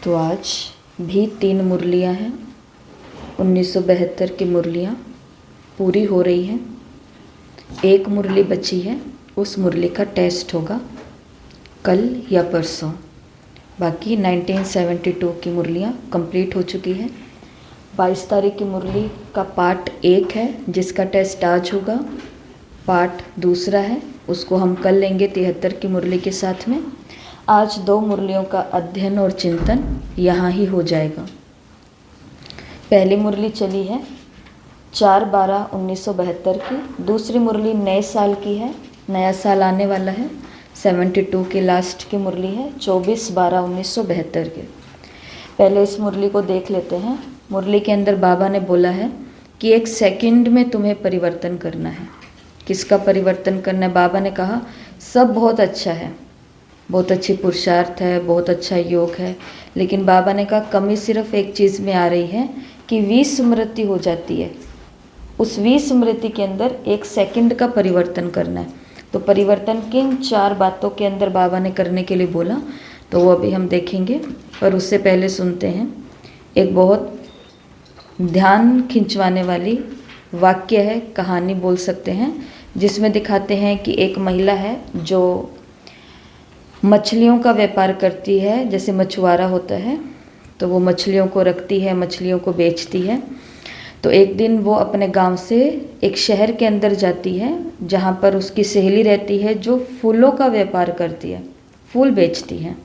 तो आज भी 3 मुरलियाँ हैं। 1972 की मुरलियाँ पूरी हो रही हैं। एक मुरली बची है, उस मुरली का टेस्ट होगा कल या परसों। बाकी 1972 की मुरलियाँ कंप्लीट हो चुकी है। 22 तारीख की मुरली का पार्ट 1 है जिसका टेस्ट आज होगा। पार्ट 2 है, उसको हम कल लेंगे 73 की मुरली के साथ में। आज 2 मुरलियों का अध्ययन और चिंतन यहाँ ही हो जाएगा। पहली मुरली चली है 4/12/1972 की। दूसरी मुरली नए साल की है, नया साल आने वाला है। 72 की लास्ट की मुरली है 24/12/1972 की। पहले इस मुरली को देख लेते हैं। मुरली के अंदर बाबा ने बोला है कि 1 सेकंड में तुम्हें परिवर्तन करना है। किसका परिवर्तन करना है? बाबा ने कहा सब बहुत अच्छा है, बहुत अच्छी पुरुषार्थ है, बहुत अच्छा योग है, लेकिन बाबा ने कहा कमी सिर्फ एक चीज़ में आ रही है कि विस्मृति हो जाती है। उस विस्मृति के अंदर 1 सेकंड का परिवर्तन करना है। तो परिवर्तन किन 4 बातों के अंदर बाबा ने करने के लिए बोला, तो वो अभी हम देखेंगे। पर उससे पहले सुनते हैं एक बहुत ध्यान खिंचवाने वाली वाक्य है, कहानी बोल सकते हैं, जिसमें दिखाते हैं कि एक महिला है जो मछलियों का व्यापार करती है। जैसे मछुआरा होता है तो वो मछलियों को रखती है, मछलियों को बेचती है। तो एक दिन वो अपने गांव से एक शहर के अंदर जाती है जहाँ पर उसकी सहेली रहती है जो फूलों का व्यापार करती है, फूल बेचती है।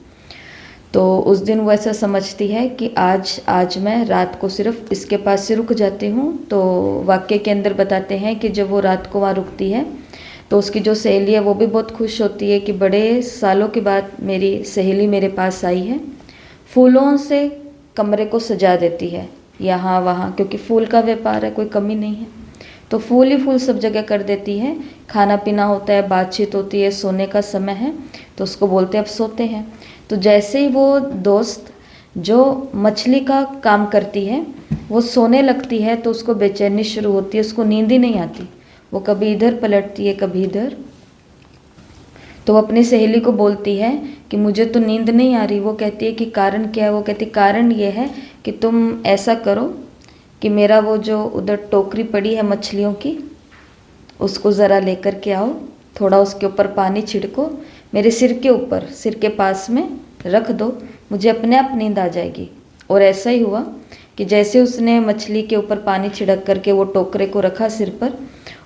तो उस दिन वो ऐसा समझती है कि आज मैं रात को सिर्फ इसके पास से रुक जाती हूँ। तो वाक्य के अंदर बताते हैं कि जब वो रात को वहाँ रुकती है तो उसकी जो सहेली है वो भी बहुत खुश होती है कि बड़े सालों के बाद मेरी सहेली मेरे पास आई है। फूलों से कमरे को सजा देती है यहाँ वहाँ, क्योंकि फूल का व्यापार है, कोई कमी नहीं है। तो फूल ही फूल सब जगह कर देती है। खाना पीना होता है, बातचीत होती है, सोने का समय है तो उसको बोलते हैं अब सोते हैं। तो जैसे ही वो दोस्त जो मछली का काम करती है वो सोने लगती है तो उसको बेचैनी शुरू होती है, उसको नींद ही नहीं आती। वो कभी इधर पलटती है, कभी इधर। तो वो अपनी सहेली को बोलती है कि मुझे तो नींद नहीं आ रही। वो कहती है कि कारण क्या है? वो कहती कारण ये है कि तुम ऐसा करो कि मेरा वो जो उधर टोकरी पड़ी है मछलियों की, उसको ज़रा लेकर के आओ, थोड़ा उसके ऊपर पानी छिड़को, मेरे सिर के ऊपर, सिर के पास में रख दो, मुझे अपने आप नींद आ जाएगी। और ऐसा ही हुआ कि जैसे उसने मछली के ऊपर पानी छिड़क करके वो टोकरे को रखा सिर पर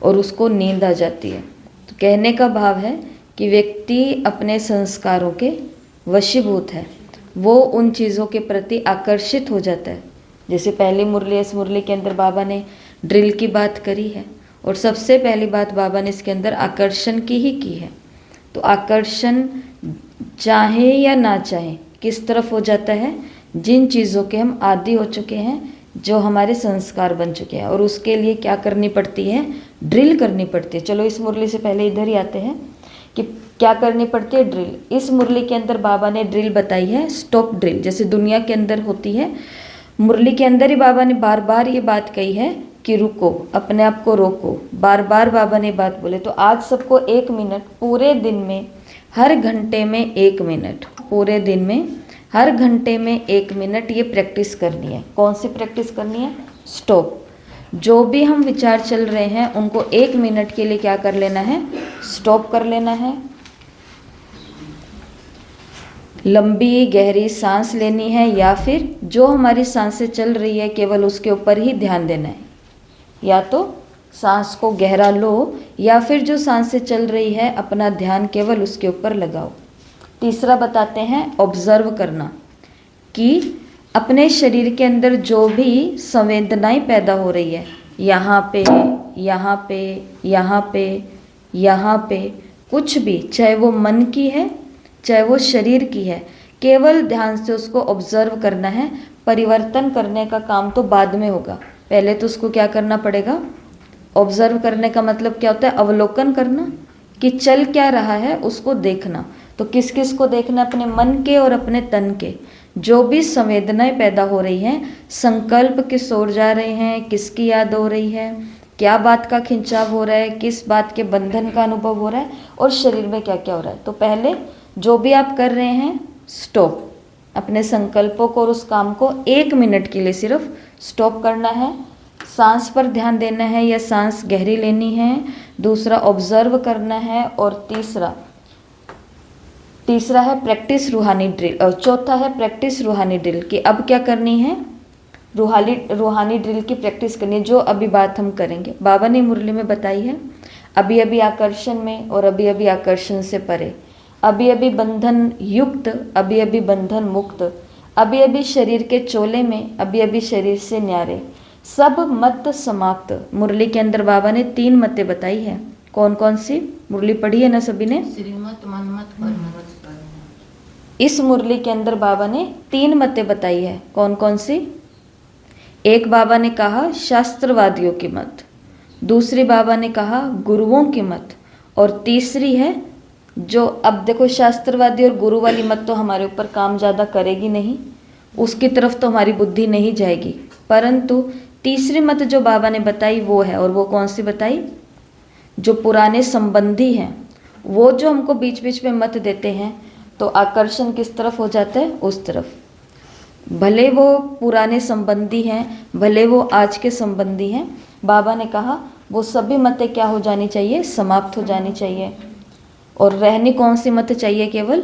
और उसको नींद आ जाती है। तो कहने का भाव है कि व्यक्ति अपने संस्कारों के वशीभूत है, वो उन चीज़ों के प्रति आकर्षित हो जाता है। जैसे पहली मुरली, इस मुरली के अंदर बाबा ने ड्रिल की बात करी है और सबसे पहली बात बाबा ने इसके अंदर आकर्षण की ही की है। तो आकर्षण चाहे या ना चाहे किस तरफ हो जाता है? जिन चीज़ों के हम आदी हो चुके हैं, जो हमारे संस्कार बन चुके हैं, और उसके लिए क्या करनी पड़ती है? ड्रिल करनी पड़ती है। चलो इस मुरली से पहले इधर ही आते हैं कि क्या करनी पड़ती है? ड्रिल। इस मुरली के अंदर बाबा ने ड्रिल बताई है, स्टॉप ड्रिल, जैसे दुनिया के अंदर होती है। मुरली के अंदर ही बाबा ने बार बार ये बात कही है कि रुको, अपने आप को रोको। बार बार बाबा ने बात बोले। तो आज सबको 1 मिनट पूरे दिन में, हर घंटे में 1 मिनट, पूरे दिन में हर घंटे में 1 मिनट ये प्रैक्टिस करनी है। कौन सी प्रैक्टिस करनी है? स्टॉप। जो भी हम विचार चल रहे हैं उनको 1 मिनट के लिए क्या कर लेना है? स्टॉप कर लेना है। लंबी गहरी सांस लेनी है, या फिर जो हमारी सांसें चल रही है केवल उसके ऊपर ही ध्यान देना है। या तो सांस को गहरा लो, या फिर जो सांसें चल रही है अपना ध्यान केवल उसके ऊपर लगाओ। तीसरा बताते हैं ऑब्जर्व करना, कि अपने शरीर के अंदर जो भी संवेदनाएं पैदा हो रही है, यहाँ पे, यहाँ पे, यहाँ पे, यहाँ पे, कुछ भी, चाहे वो मन की है चाहे वो शरीर की है, केवल ध्यान से उसको ऑब्जर्व करना है। परिवर्तन करने का काम तो बाद में होगा, पहले तो उसको क्या करना पड़ेगा? ऑब्जर्व करने का मतलब क्या होता है? अवलोकन करना, कि चल क्या रहा है उसको देखना। तो किस किस को देखना? अपने मन के और अपने तन के। जो भी संवेदनाएं पैदा हो रही हैं, संकल्प किस ओर जा रहे हैं, किसकी याद हो रही है, क्या बात का खिंचाव हो रहा है, किस बात के बंधन का अनुभव हो रहा है, और शरीर में क्या क्या हो रहा है। तो पहले जो भी आप कर रहे हैं स्टॉप, अपने संकल्पों को और उस काम को 1 मिनट के लिए सिर्फ स्टॉप करना है। सांस पर ध्यान देना है या सांस गहरी लेनी है। दूसरा ऑब्जर्व करना है। और तीसरा है प्रैक्टिस रूहानी ड्रिल। और चौथा है प्रैक्टिस रूहानी ड्रिल कि अब क्या करनी है, रूहानी ड्रिल की प्रैक्टिस करनी है, जो अभी बात हम करेंगे। बाबा ने मुरली में बताई है, अभी अभी आकर्षण में और अभी अभी आकर्षण से परे, अभी अभी बंधन युक्त, अभी अभी बंधन मुक्त, अभी अभी शरीर के चोले में, अभी अभी शरीर से न्यारे, सब मत समाप्त। मुरली के अंदर बाबा ने 3 मतें बताई है। कौन कौन सी? मुरली पढ़ी है ना सभी ने? श्रीमत, मनमत, परमत। इस मुरली के अंदर बाबा ने 3 मतें बताई है। कौन कौन सी? एक बाबा ने कहा शास्त्रवादियों की मत, दूसरी बाबा ने कहा गुरुओं की मत, और तीसरी है जो, अब देखो शास्त्रवादी और गुरु वाली मत तो हमारे ऊपर काम ज़्यादा करेगी नहीं, उसकी तरफ तो हमारी बुद्धि नहीं जाएगी, परंतु तीसरी मत जो बाबा ने बताई वो है। और वो कौन सी बताई? जो पुराने संबंधी हैं, वो जो हमको बीच बीच में मत देते हैं, तो आकर्षण किस तरफ हो जाता है? उस तरफ। भले वो पुराने संबंधी हैं, भले वो आज के संबंधी हैं, बाबा ने कहा वो सभी मतें क्या हो जानी चाहिए? समाप्त हो जानी चाहिए। और रहनी कौन सी मत चाहिए? केवल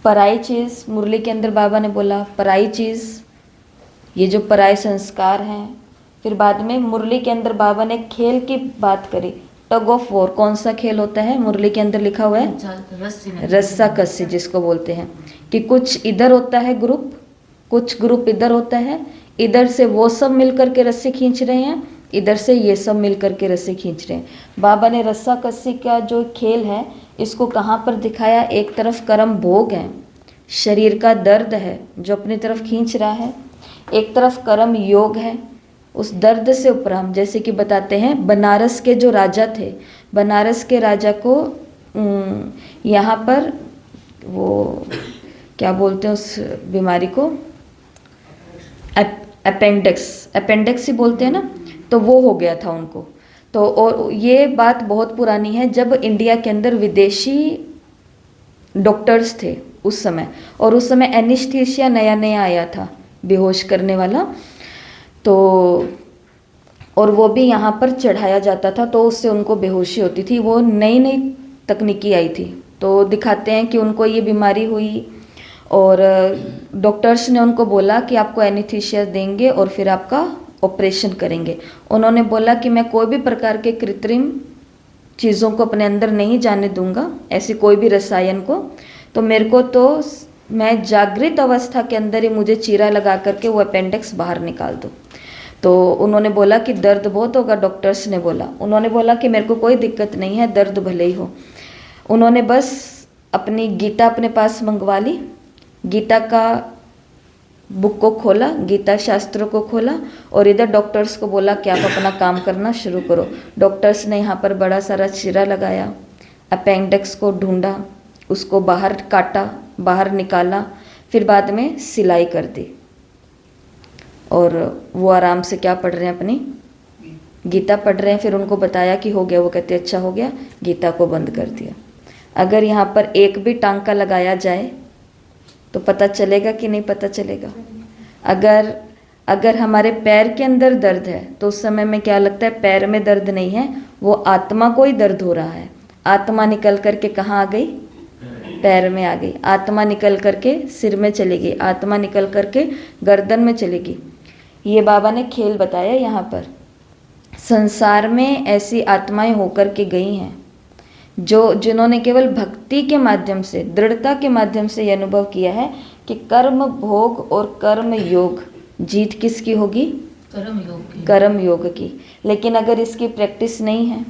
पराई चीज़। मुरली के अंदर बाबा ने बोला पराई चीज़, ये जो पराए संस्कार हैं। फिर बाद में मुरली के अंदर बाबा ने खेल की बात करी, टग ऑफ वॉर। कौन सा खेल होता है? मुरली के अंदर लिखा हुआ है रस्सा कस्सी, जिसको बोलते हैं कि कुछ इधर होता है ग्रुप, कुछ ग्रुप इधर होता है, इधर से वो सब मिलकर के रस्सी खींच रहे हैं, इधर से ये सब मिलकर के रस्सी खींच रहे हैं। बाबा ने रस्सा कस्सी का जो खेल है, इसको कहाँ पर दिखाया? एक तरफ कर्म भोग है, शरीर का दर्द है जो अपनी तरफ खींच रहा है, एक तरफ कर्म योग है, उस दर्द से उपराम। जैसे कि बताते हैं बनारस के जो राजा थे, बनारस के राजा को यहाँ पर वो क्या बोलते हैं उस बीमारी को? अपेंडिक्स ही बोलते हैं ना, तो वो हो गया था उनको। तो और ये बात बहुत पुरानी है, जब इंडिया के अंदर विदेशी डॉक्टर्स थे उस समय, और उस समय एनेस्थीसिया नया नया आया था, बेहोश करने वाला। तो और वो भी यहाँ पर चढ़ाया जाता था, तो उससे उनको बेहोशी होती थी। वो नई नई तकनीकी आई थी, तो दिखाते हैं कि उनको ये बीमारी हुई, और डॉक्टर्स ने उनको बोला कि आपको एनेस्थीसिया देंगे और फिर आपका ऑपरेशन करेंगे। उन्होंने बोला कि मैं कोई भी प्रकार के कृत्रिम चीज़ों को अपने अंदर नहीं जाने दूंगा, ऐसी कोई भी रसायन को। तो मेरे को तो मैं जागृत अवस्था के अंदर ही मुझे चीरा लगा करके वो अपेंडिक्स बाहर निकाल दो। तो उन्होंने बोला कि दर्द बहुत होगा, डॉक्टर्स ने बोला। उन्होंने बोला कि मेरे को कोई दिक्कत नहीं है, दर्द भले ही हो। उन्होंने बस अपनी गीता अपने पास मंगवा ली, गीता का बुक को खोला, गीता शास्त्रों को खोला, और इधर डॉक्टर्स को बोला कि आप अपना काम करना शुरू करो। डॉक्टर्स ने यहाँ पर बड़ा सारा चीरा लगाया, अपेंडिक्स को ढूंढा, उसको बाहर काटा, बाहर निकाला, फिर बाद में सिलाई कर दी, और वो आराम से क्या पढ़ रहे हैं? अपनी गीता पढ़ रहे हैं। फिर उनको बताया कि हो गया, वो कहते अच्छा हो गया, गीता को बंद कर दिया। अगर यहाँ पर एक भी टांका लगाया जाए तो पता चलेगा कि नहीं पता चलेगा? अगर हमारे पैर के अंदर दर्द है तो उस समय में क्या लगता है? पैर में दर्द नहीं है, वो आत्मा को ही दर्द हो रहा है। आत्मा निकल करके कहाँ आ गई? पैर में आ गई। आत्मा निकल करके सिर में चलेगी, आत्मा निकल करके गर्दन में चलेगी। ये बाबा ने खेल बताया यहाँ पर। संसार में ऐसी आत्माएं होकर के गई हैं जिन्होंने केवल भक्ति के माध्यम से, दृढ़ता के माध्यम से ये अनुभव किया है कि कर्म भोग और कर्म योग जीत किसकी होगी? कर्म योग की। लेकिन अगर इसकी प्रैक्टिस नहीं है,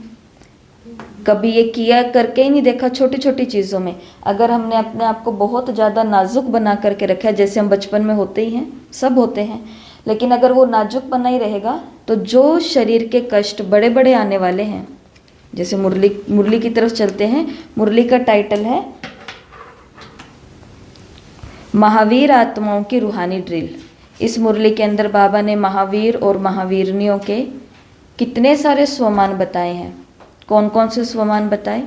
कभी ये किया करके ही नहीं देखा, छोटी छोटी चीज़ों में अगर हमने अपने आप को बहुत ज़्यादा नाजुक बना करके रखा है, जैसे हम बचपन में होते ही हैं, सब होते हैं, लेकिन अगर वो नाजुक बना ही रहेगा तो जो शरीर के कष्ट बड़े बड़े आने वाले हैं, जैसे मुरली की तरफ चलते हैं। मुरली का टाइटल है महावीर आत्माओं की रूहानी ड्रिल। इस मुरली के अंदर बाबा ने महावीर और महावीरनियों के कितने सारे स्वमान बताए हैं। कौन कौन से स्वमान बताए?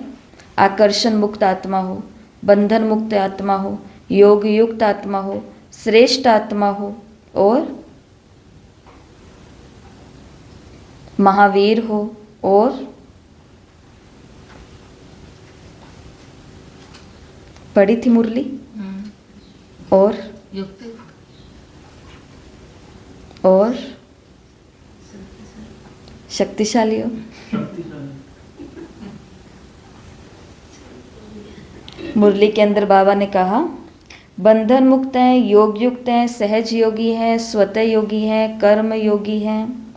आकर्षण मुक्त आत्मा हो, बंधन मुक्त आत्मा हो, योग युक्त आत्मा हो, श्रेष्ठ आत्मा हो और महावीर हो और पढ़ी थी मुरली और युक्त और शक्तिशाली हो। मुरली के अंदर बाबा ने कहा बंधन मुक्त हैं, योग युक्त हैं, सहज योगी हैं, स्वतः योगी हैं, कर्म योगी हैं,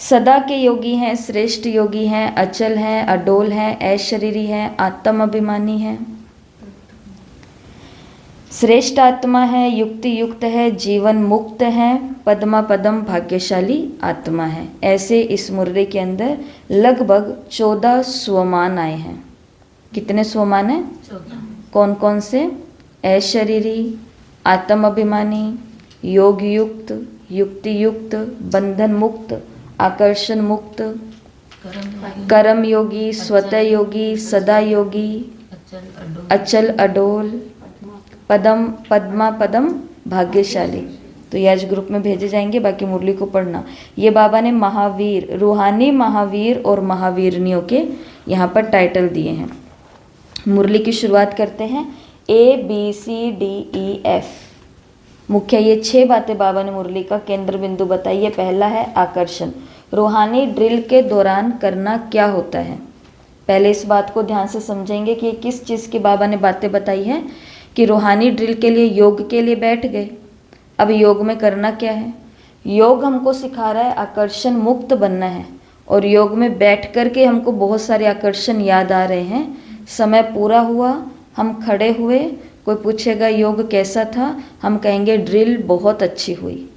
सदा के योगी हैं, श्रेष्ठ योगी हैं, अचल हैं, अडोल हैं, ऐशरीरी हैं, आत्म अभिमानी हैं, श्रेष्ठ आत्मा है, युक्ति युक्त है, जीवन मुक्त है, पद्मा पदम भाग्यशाली आत्मा है। ऐसे इस मुरली के अंदर लगभग 14 स्वमान आए हैं। कितने स्वमान हैं? 14। कौन कौन से? ऐशरीरी, आत्म अभिमानी, योग युक्त, युक्ति युक्त, बंधन मुक्त, आकर्षण मुक्त, कर्म योगी, स्वतः योगी, सदा योगी, अचल अडोल, पद्मा पदम भाग्यशाली। तो ये आज ग्रुप में भेजे जाएंगे, बाकी मुरली को पढ़ना। ये बाबा ने महावीर, रूहानी महावीर और महावीरनियों के यहाँ पर टाइटल दिए हैं। मुरली की शुरुआत करते हैं। ABCDEF मुख्य ये 6 बातें बाबा ने मुरली का केंद्र बिंदु बताई है। पहला है आकर्षण। रूहानी ड्रिल के दौरान करना क्या होता है, पहले इस बात को ध्यान से समझेंगे कि किस चीज़ की बाबा ने बातें बताई हैं। कि रूहानी ड्रिल के लिए, योग के लिए बैठ गए। अब योग में करना क्या है? योग हमको सिखा रहा है आकर्षण मुक्त बनना है। और योग में बैठ कर के हमको बहुत सारे आकर्षण याद आ रहे हैं। समय पूरा हुआ, हम खड़े हुए, कोई पूछेगा योग कैसा था, हम कहेंगे ड्रिल बहुत अच्छी हुई।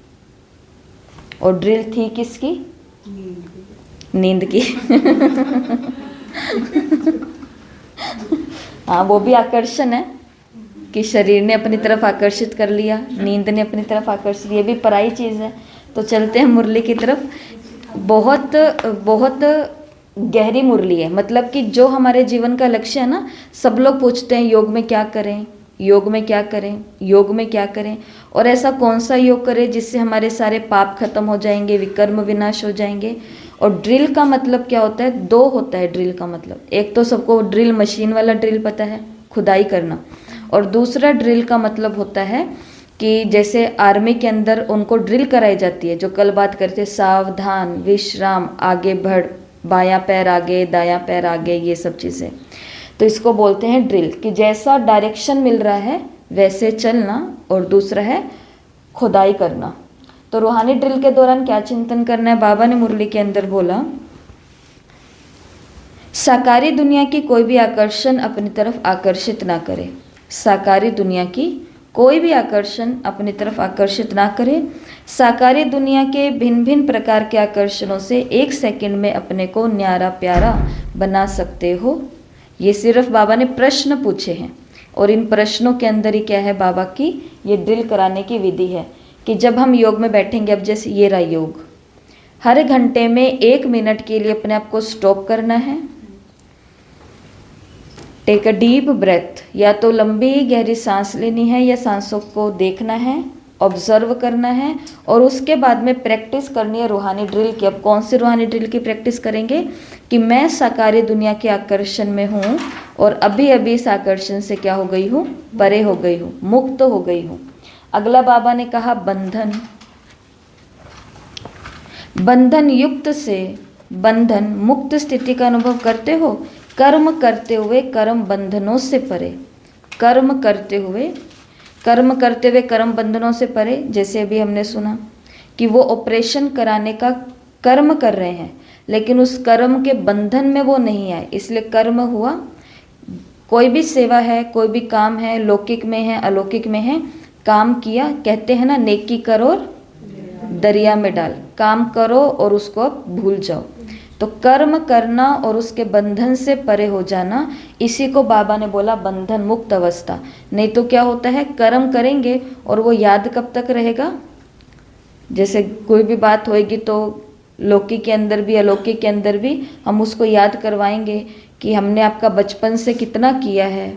और ड्रिल थी किसकी? नींद की। हाँ, वो भी आकर्षण है कि शरीर ने अपनी तरफ आकर्षित कर लिया, नींद ने अपनी तरफ आकर्षित, ये भी पराई चीज़ है। तो चलते हैं मुरली की तरफ। बहुत बहुत गहरी मुरली है। मतलब कि जो हमारे जीवन का लक्ष्य है ना, सब लोग पूछते हैं योग में क्या करें, योग में क्या करें, योग में क्या करें, और ऐसा कौन सा योग करें जिससे हमारे सारे पाप खत्म हो जाएंगे, विकर्म विनाश हो जाएंगे। और ड्रिल का मतलब क्या होता है? 2 होता है ड्रिल का मतलब। एक तो सबको ड्रिल मशीन वाला ड्रिल पता है, खुदाई करना। और दूसरा ड्रिल का मतलब होता है कि जैसे आर्मी के अंदर उनको ड्रिल कराई जाती है, जो कल बात करते, सावधान, विश्राम, आगे बढ़, बायां पैर आगे, दायां पैर आगे, ये सब चीज़ें। तो इसको बोलते हैं ड्रिल, कि जैसा डायरेक्शन मिल रहा है वैसे चलना। और दूसरा है खुदाई करना। तो रूहानी ड्रिल के दौरान क्या चिंतन करना है? बाबा ने मुरली के अंदर बोला, साकारी दुनिया की कोई भी आकर्षण अपनी तरफ आकर्षित ना करे। साकारी दुनिया की कोई भी आकर्षण अपनी तरफ आकर्षित ना करे। साकारी दुनिया के भिन्न भिन्न प्रकार के आकर्षणों से 1 सेकंड में अपने को न्यारा प्यारा बना सकते हो। ये सिर्फ बाबा ने प्रश्न पूछे हैं। और इन प्रश्नों के अंदर ही क्या है बाबा की ये ड्रिल कराने की विधि है। कि जब हम योग में बैठेंगे, अब जैसे ये रहा योग, हर घंटे में 1 मिनट के लिए अपने आप को स्टॉप करना है। टेक अ डीप ब्रेथ, या तो लंबी गहरी सांस लेनी है या सांसों को देखना है, ऑब्जर्व करना है। और उसके बाद में प्रैक्टिस करनी है रूहानी ड्रिल की। अब कौन सी रूहानी ड्रिल की प्रैक्टिस करेंगे? कि मैं साकारी दुनिया के आकर्षण में हूँ और अभी अभी इस आकर्षण से क्या हो गई हूँ? परे हो गई हूँ, मुक्त हो गई हूँ। अगला बाबा ने कहा बंधन। बंधन युक्त से बंधन मुक्त स्थिति का अनुभव करते हो। कर्म करते हुए कर्म बंधनों से परे, कर्म करते हुए कर्म बंधनों से परे। जैसे अभी हमने सुना कि वो ऑपरेशन कराने का कर्म कर रहे हैं, लेकिन उस कर्म के बंधन में वो नहीं आए, इसलिए कर्म हुआ। कोई भी सेवा है, कोई भी काम है, लौकिक में है, अलौकिक में है, काम किया, कहते हैं ना नेकी करो और दरिया में डाल। काम करो और उसको अब भूल जाओ। तो कर्म करना और उसके बंधन से परे हो जाना, इसी को बाबा ने बोला बंधन मुक्त अवस्था। नहीं तो क्या होता है, कर्म करेंगे और वो याद कब तक रहेगा? जैसे कोई भी बात होएगी तो लौकिक के अंदर भी अलौकिक के अंदर भी हम उसको याद करवाएंगे कि हमने आपका बचपन से कितना किया है,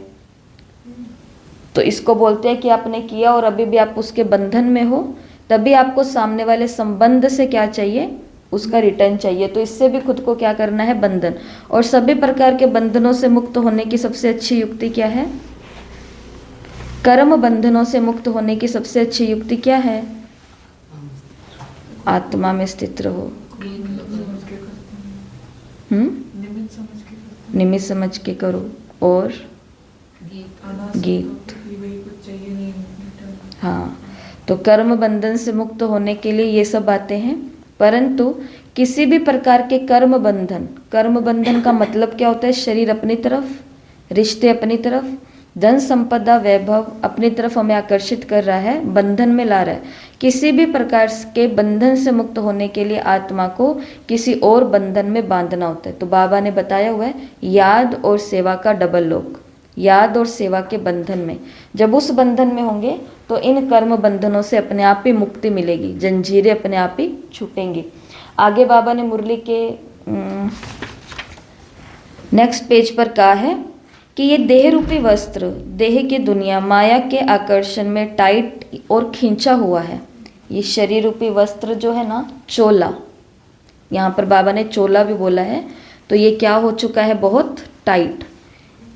तो इसको बोलते हैं कि आपने किया और अभी भी आप उसके बंधन में हो, तभी आपको सामने वाले संबंध से क्या चाहिए, उसका रिटर्न चाहिए। तो इससे भी खुद को क्या करना है, बंधन। और सभी प्रकार के बंधनों से मुक्त होने की सबसे अच्छी युक्ति क्या है, कर्म बंधनों से मुक्त होने की सबसे अच्छी युक्ति क्या है, आत्मा में स्थित रहो। निमित्त समझ के करो। और गीत, हाँ। तो कर्म बंधन से मुक्त होने के लिए ये सब बातें हैं। परंतु किसी भी प्रकार के कर्म बंधन का मतलब क्या होता है, शरीर अपनी तरफ, रिश्ते अपनी तरफ, धन संपदा वैभव अपनी तरफ हमें आकर्षित कर रहा है, बंधन में ला रहा है। किसी भी प्रकार के बंधन से मुक्त होने के लिए आत्मा को किसी और बंधन में बांधना होता है। तो बाबा ने बताया हुआ है, याद और सेवा का डबल लॉक, याद और सेवा के बंधन में। जब उस बंधन में होंगे तो इन कर्म बंधनों से अपने आप ही मुक्ति मिलेगी, जंजीरें अपने आप ही छूटेंगी। आगे बाबा ने मुरली के नेक्स्ट पेज पर कहा है कि ये देह रूपी वस्त्र, देह की दुनिया माया के आकर्षण में टाइट और खींचा हुआ है। ये शरीर रूपी वस्त्र जो है ना, चोला, यहाँ पर बाबा ने चोला भी बोला है। तो ये क्या हो चुका है, बहुत टाइट।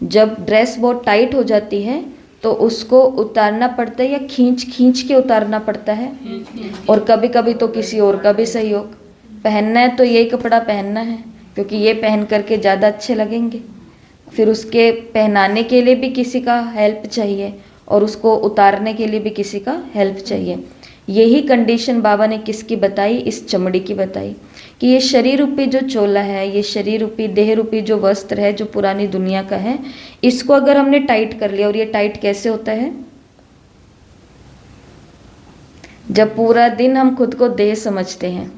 जब ड्रेस बहुत टाइट हो जाती है तो उसको उतारना पड़ता है, या खींच खींच के उतारना पड़ता है, और कभी कभी तो किसी और का भी सहयोग। पहनना है तो यही कपड़ा पहनना है, क्योंकि ये पहन करके ज़्यादा अच्छे लगेंगे। फिर उसके पहनाने के लिए भी किसी का हेल्प चाहिए, और उसको उतारने के लिए भी किसी का हेल्प चाहिए। यही कंडीशन बाबा ने किसकी बताई, इस चमड़ी की बताई, कि ये शरीर रूपी जो चोला है, ये शरीर रूपी देह रूपी जो वस्त्र है, जो पुरानी दुनिया का है, इसको अगर हमने टाइट कर लिया। और ये टाइट कैसे होता है, जब पूरा दिन हम खुद को देह समझते हैं,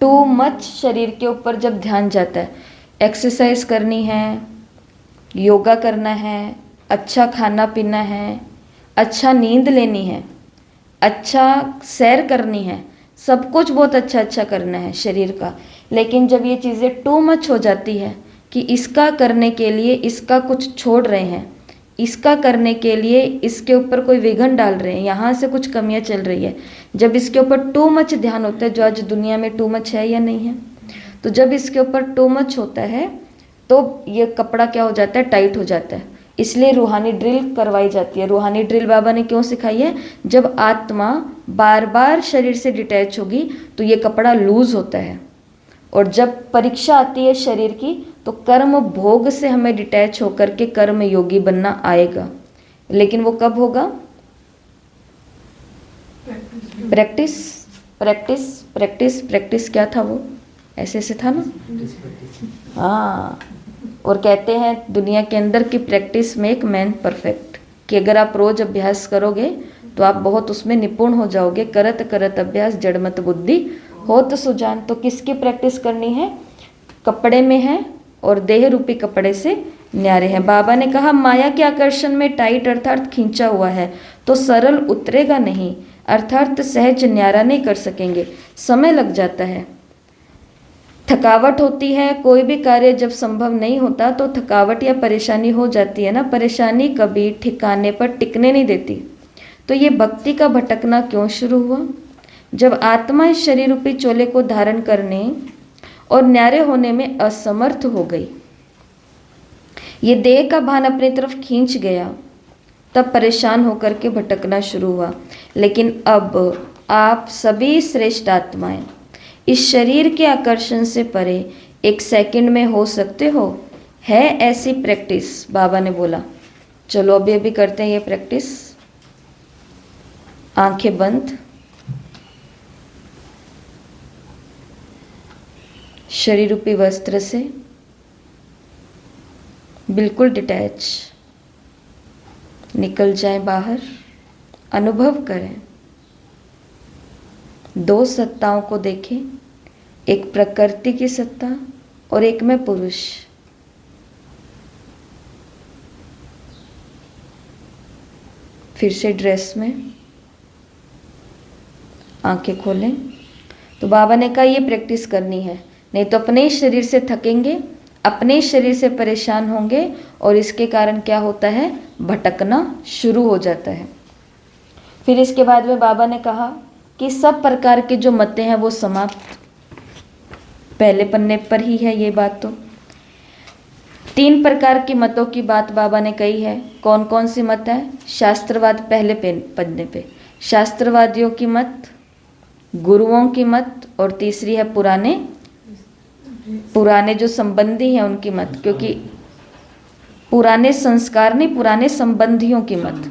टू मच शरीर के ऊपर जब ध्यान जाता है, एक्सरसाइज करनी है, योगा करना है, अच्छा खाना पीना है, अच्छा नींद लेनी है, अच्छा सैर करनी है, सब कुछ बहुत अच्छा अच्छा करना है शरीर का। लेकिन जब ये चीज़ें टू मच हो जाती है कि इसका करने के लिए इसका कुछ छोड़ रहे हैं, इसका करने के लिए इसके ऊपर कोई विघन डाल रहे हैं, यहाँ से कुछ कमियाँ चल रही है, जब इसके ऊपर टू मच ध्यान होता है, जो आज दुनिया में टू मच है या नहीं है, तो जब इसके ऊपर टू मच होता है तो ये कपड़ा क्या हो जाता है, टाइट हो जाता है। इसलिए रूहानी ड्रिल करवाई जाती है। रूहानी ड्रिल बाबा ने क्यों सिखाई है, जब आत्मा बार बार शरीर से डिटैच होगी तो ये कपड़ा लूज होता है। और जब परीक्षा आती है शरीर की, तो कर्म भोग से हमें डिटैच होकर के कर्म योगी बनना आएगा। लेकिन वो कब होगा, प्रैक्टिस प्रैक्टिस प्रैक्टिस प्रैक्टिस। क्या था वो, ऐसे ऐसे था ना, हाँ। और कहते हैं दुनिया के अंदर की प्रैक्टिस मेक मैन परफेक्ट, कि अगर आप रोज अभ्यास करोगे तो आप बहुत उसमें निपुण हो जाओगे। करत करत अभ्यास जड़मत बुद्धि होत सुजान। तो किसकी प्रैक्टिस करनी है, कपड़े में है, और देह रूपी कपड़े से न्यारे हैं। बाबा ने कहा माया के आकर्षण में टाइट अर्थात खींचा हुआ है, तो सरल उतरेगा नहीं, अर्थात सहज न्यारा नहीं कर सकेंगे, समय लग जाता है, थकावट होती है। कोई भी कार्य जब संभव नहीं होता तो थकावट या परेशानी हो जाती है ना। परेशानी कभी ठिकाने पर टिकने नहीं देती। तो ये भक्ति का भटकना क्यों शुरू हुआ, जब आत्मा इस शरीर रूपी चोले को धारण करने और न्यारे होने में असमर्थ हो गई, ये देह का भान अपनी तरफ खींच गया, तब परेशान होकर के भटकना शुरू हुआ। लेकिन अब आप सभी श्रेष्ठ आत्माएं इस शरीर के आकर्षण से परे एक सेकंड में हो सकते हो। है ऐसी प्रैक्टिस, बाबा ने बोला चलो अभी अभी करते हैं ये प्रैक्टिस। आंखें बंद, शरीर रूपी वस्त्र से बिल्कुल डिटैच, निकल जाएं बाहर, अनुभव करें। दो सत्ताओं को देखें, एक प्रकृति की सत्ता और एक में पुरुष। फिर से ड्रेस में आंखें खोलें। तो बाबा ने कहा ये प्रैक्टिस करनी है, नहीं तो अपने ही शरीर से थकेंगे, अपने शरीर से परेशान होंगे और इसके कारण क्या होता है, भटकना शुरू हो जाता है। फिर इसके बाद में बाबा ने कहा कि सब प्रकार के जो मतें हैं वो समाप्त, पहले पन्ने पर ही है ये बात। तो 3 प्रकार की मतों की बात बाबा ने कही है। कौन कौन सी मत है? शास्त्रवाद पहले पन्ने पे, शास्त्रवादियों की मत, गुरुओं की मत, और तीसरी है पुराने जो संबंधी हैं उनकी मत, क्योंकि पुराने संस्कार नहीं, पुराने संबंधियों की मत,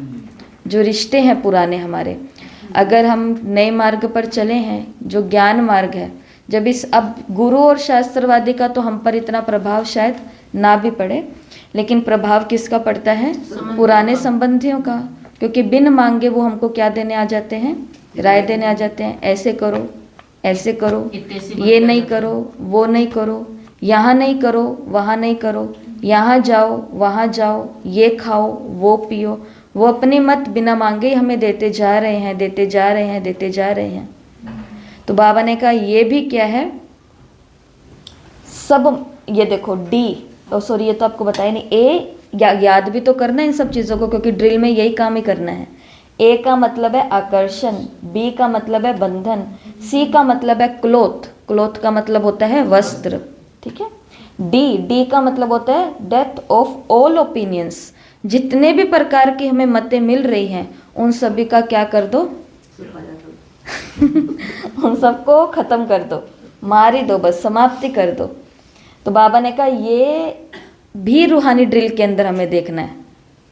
जो रिश्ते हैं पुराने हमारे। अगर हम नए मार्ग पर चले हैं, जो ज्ञान मार्ग है, जब इस अब गुरु और शास्त्रवादी का तो हम पर इतना प्रभाव शायद ना भी पड़े, लेकिन प्रभाव किसका पड़ता है? पुराने संबंधियों का, क्योंकि बिन मांगे वो हमको क्या देने आ जाते हैं? राय देने आ जाते हैं। ऐसे करो, ऐसे करो, ये नहीं करो, वो नहीं करो, यहाँ नहीं करो, वहाँ नहीं करो, यहाँ जाओ, वहाँ जाओ, ये खाओ, वो पियो। वो अपनी मत बिना मांगे ही हमें देते जा रहे हैं, देते जा रहे हैं, देते जा रहे हैं। तो बाबा ने कहा ये भी क्या है, सब ये देखो सॉरी ये तो आपको बताया नहीं, याद भी तो करना है इन सब चीज़ों को, क्योंकि ड्रिल में यही काम ही करना है। ए का मतलब है आकर्षण, बी का मतलब है बंधन, सी का मतलब है क्लोथ का मतलब होता है वस्त्र, ठीक है। डी का मतलब होता है डेथ ऑफ ऑल ओपिनियंस। जितने भी प्रकार की हमें मतें मिल रही हैं उन सभी का क्या कर दो उन सबको खत्म कर दो, मार ही दो, बस समाप्ति कर दो। तो बाबा ने कहा ये भी रूहानी ड्रिल के अंदर हमें देखना है।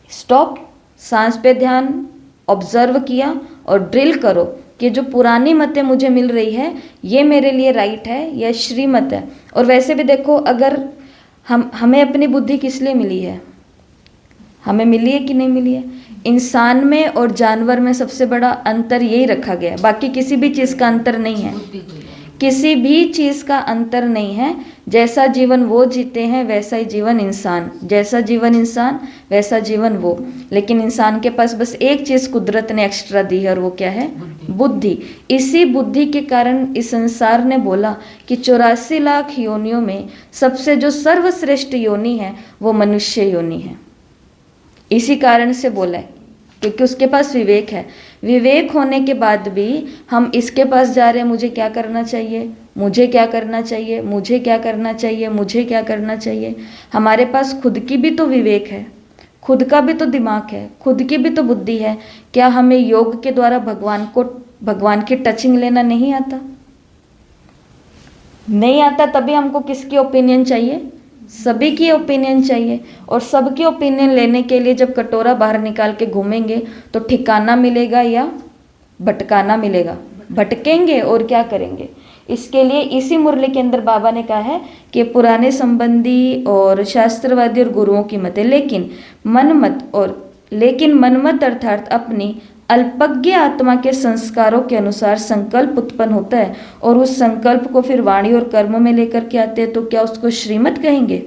स्टॉप, सांस पे ध्यान, ऑब्जर्व किया और ड्रिल करो कि जो पुरानी मतें मुझे मिल रही है ये मेरे लिए राइट है या श्रीमत है। और वैसे भी देखो, अगर हमें अपनी बुद्धि किस लिए मिली है? हमें मिली है कि नहीं मिली है? इंसान में और जानवर में सबसे बड़ा अंतर यही रखा गया है, बाकी किसी भी चीज़ का अंतर नहीं है, किसी भी चीज़ का अंतर नहीं है। जैसा जीवन वो जीते हैं वैसा ही जीवन इंसान, जैसा जीवन इंसान वैसा जीवन वो। लेकिन इंसान के पास बस एक चीज़ कुदरत ने एक्स्ट्रा दी है और वो क्या है? बुद्धि। इसी बुद्धि के कारण इस संसार ने बोला कि 84 लाख योनियों में सबसे जो सर्वश्रेष्ठ योनि है वो मनुष्य योनि है। इसी कारण से बोला है क्योंकि उसके पास विवेक है। विवेक होने के बाद भी हम इसके पास जा रहे हैं, मुझे क्या करना चाहिए, मुझे क्या करना चाहिए, मुझे क्या करना चाहिए, मुझे क्या करना चाहिए। हमारे पास खुद की भी तो विवेक है, खुद का भी तो दिमाग है, खुद की भी तो बुद्धि है। क्या हमें योग के द्वारा भगवान की टचिंग लेना नहीं आता? नहीं आता, तभी हमको किसकी ओपिनियन चाहिए? सभी की ओपिनियन चाहिए। और सबकी ओपिनियन लेने के लिए जब कटोरा बाहर निकाल के घूमेंगे तो ठिकाना मिलेगा या भटकाना मिलेगा? भटकेंगे और क्या करेंगे। इसके लिए इसी मुरली के अंदर बाबा ने कहा है कि पुराने संबंधी और शास्त्रवादी और गुरुओं की मत है, लेकिन मनमत अर्थात अपनी अल्पज्ञ आत्मा के संस्कारों के अनुसार संकल्प उत्पन्न होता है और उस संकल्प को फिर वाणी और कर्म में लेकर के आते हैं। तो क्या उसको श्रीमत कहेंगे?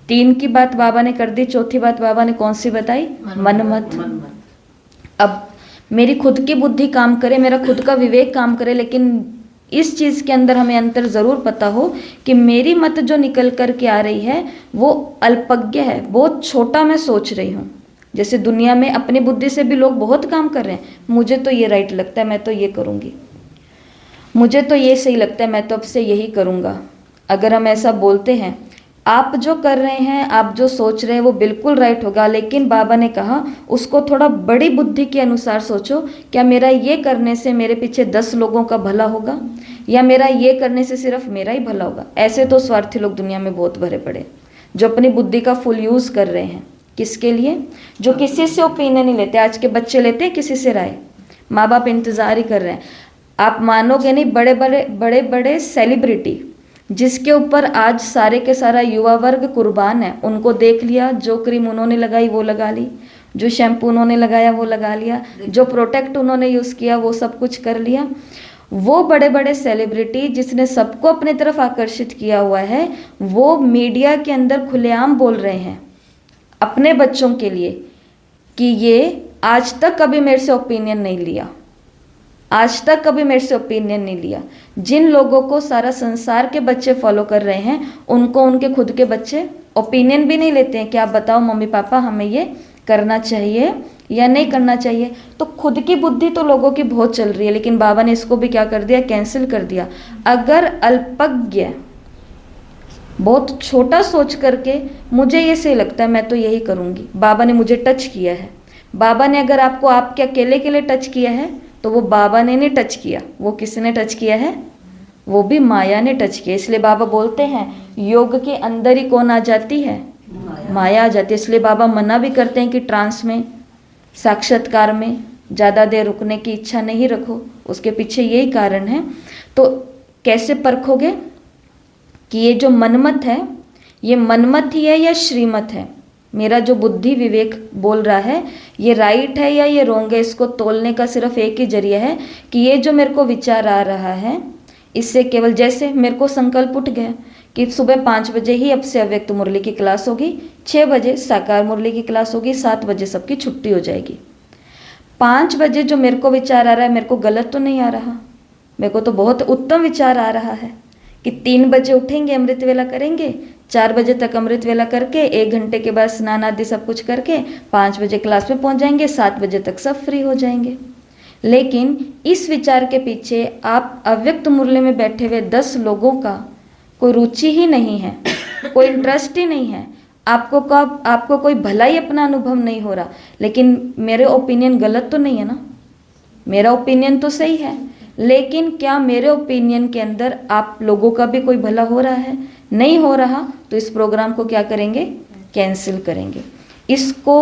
3 की बात बाबा ने कर दी, चौथी बात बाबा ने कौन सी बताई? मनमत। अब मेरी खुद की बुद्धि काम करे, मेरा खुद का विवेक काम करे, लेकिन इस चीज़ के अंदर हमें अंतर ज़रूर पता हो कि मेरी मत जो निकल कर के आ रही है वो अल्पज्ञ है, बहुत छोटा मैं सोच रही हूँ। जैसे दुनिया में अपनी बुद्धि से भी लोग बहुत काम कर रहे हैं, मुझे तो ये राइट लगता है मैं तो ये करूँगी, मुझे तो ये सही लगता है मैं तो अब से यही करूँगा। अगर हम ऐसा बोलते हैं, आप जो कर रहे हैं, आप जो सोच रहे हैं वो बिल्कुल राइट होगा, लेकिन बाबा ने कहा उसको थोड़ा बड़ी बुद्धि के अनुसार सोचो। क्या मेरा ये करने से मेरे पीछे 10 लोगों का भला होगा या मेरा ये करने से सिर्फ मेरा ही भला होगा? ऐसे तो स्वार्थी लोग दुनिया में बहुत भरे पड़े जो अपनी बुद्धि का फुल यूज़ कर रहे हैं। किसके लिए? जो किसी से ओपिनियन नहीं लेते। आज के बच्चे लेते हैं किसी से राय, माँ बाप इंतज़ार ही कर रहे हैं। आप मानोगे नहीं, बड़े बड़े सेलिब्रिटी जिसके ऊपर आज सारे के सारा युवा वर्ग कुर्बान है, उनको देख लिया, जो क्रीम उन्होंने लगाई वो लगा ली, जो शैम्पू उन्होंने लगाया वो लगा लिया, जो प्रोटेक्ट उन्होंने यूज़ किया वो सब कुछ कर लिया। वो बड़े बड़े सेलिब्रिटी जिसने सबको अपनी तरफ आकर्षित किया हुआ है, वो मीडिया के अंदर खुलेआम बोल रहे हैं अपने बच्चों के लिए कि ये आज तक कभी मेरे से ओपिनियन नहीं लिया, आज तक कभी मेरे से ओपिनियन नहीं लिया। जिन लोगों को सारा संसार के बच्चे फॉलो कर रहे हैं, उनको उनके खुद के बच्चे ओपिनियन भी नहीं लेते हैं कि आप बताओ मम्मी पापा हमें ये करना चाहिए या नहीं करना चाहिए। तो खुद की बुद्धि तो लोगों की बहुत चल रही है, लेकिन बाबा ने इसको भी क्या कर दिया, कैंसिल कर दिया। अगर अल्पज्ञ बहुत छोटा सोच करके मुझे ये सही लगता है मैं तो यही करूँगी, बाबा ने मुझे टच किया है। बाबा ने अगर आपको आपके अकेले के लिए टच किया है तो वो बाबा ने नहीं टच किया, वो किसने टच किया है, वो भी माया ने टच किया। इसलिए बाबा बोलते हैं योग के अंदर ही कौन आ जाती है, माया आ जाती है। इसलिए बाबा मना भी करते हैं कि ट्रांस में, साक्षात्कार में ज़्यादा देर रुकने की इच्छा नहीं रखो, उसके पीछे यही कारण है। तो कैसे परखोगे कि ये जो मनमत है ये मनमत ही है या श्रीमत है, मेरा जो बुद्धि विवेक बोल रहा है ये राइट है या ये रॉन्ग है, इसको तोलने का सिर्फ एक ही जरिया है कि ये जो मेरे को विचार आ रहा है इससे केवल, जैसे मेरे को संकल्प उठ गया कि सुबह 5 बजे ही अब से अव्यक्त मुरली की क्लास होगी, 6 बजे साकार मुरली की क्लास होगी, 7 बजे सबकी छुट्टी हो जाएगी। 5 बजे जो मेरे को विचार आ रहा है मेरे को गलत तो नहीं आ रहा, मेरे को तो बहुत उत्तम विचार आ रहा है कि 3 बजे उठेंगे, अमृत वेला करेंगे, 4 बजे तक अमृत वेला करके 1 घंटे के बाद स्नान आदि सब कुछ करके 5 बजे क्लास में पहुंच जाएंगे, 7 बजे तक सब फ्री हो जाएंगे। लेकिन इस विचार के पीछे आप अव्यक्त मुरली में बैठे हुए 10 लोगों का कोई रुचि ही नहीं है, कोई इंटरेस्ट ही नहीं है, आपको कोई भलाई अपना अनुभव नहीं हो रहा। लेकिन मेरे ओपिनियन गलत तो नहीं है ना, मेरा ओपिनियन तो सही है, लेकिन क्या मेरे ओपिनियन के अंदर आप लोगों का भी कोई भला हो रहा है, नहीं हो रहा, तो इस प्रोग्राम को क्या करेंगे, कैंसिल करेंगे। इसको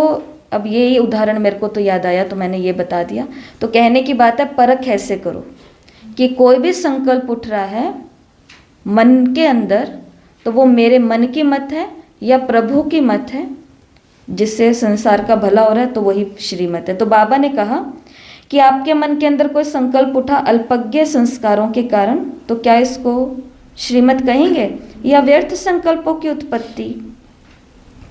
अब ये उदाहरण मेरे को तो याद आया तो मैंने ये बता दिया। तो कहने की बात है परख ऐसे करो कि कोई भी संकल्प उठ रहा है मन के अंदर तो वो मेरे मन की मत है या प्रभु की मत है जिससे संसार का भला हो रहा है, तो वही श्रीमत है। तो बाबा ने कहा कि आपके मन के अंदर कोई संकल्प उठा अल्पज्ञ संस्कारों के कारण, तो क्या इसको श्रीमत कहेंगे या व्यर्थ संकल्पों की उत्पत्ति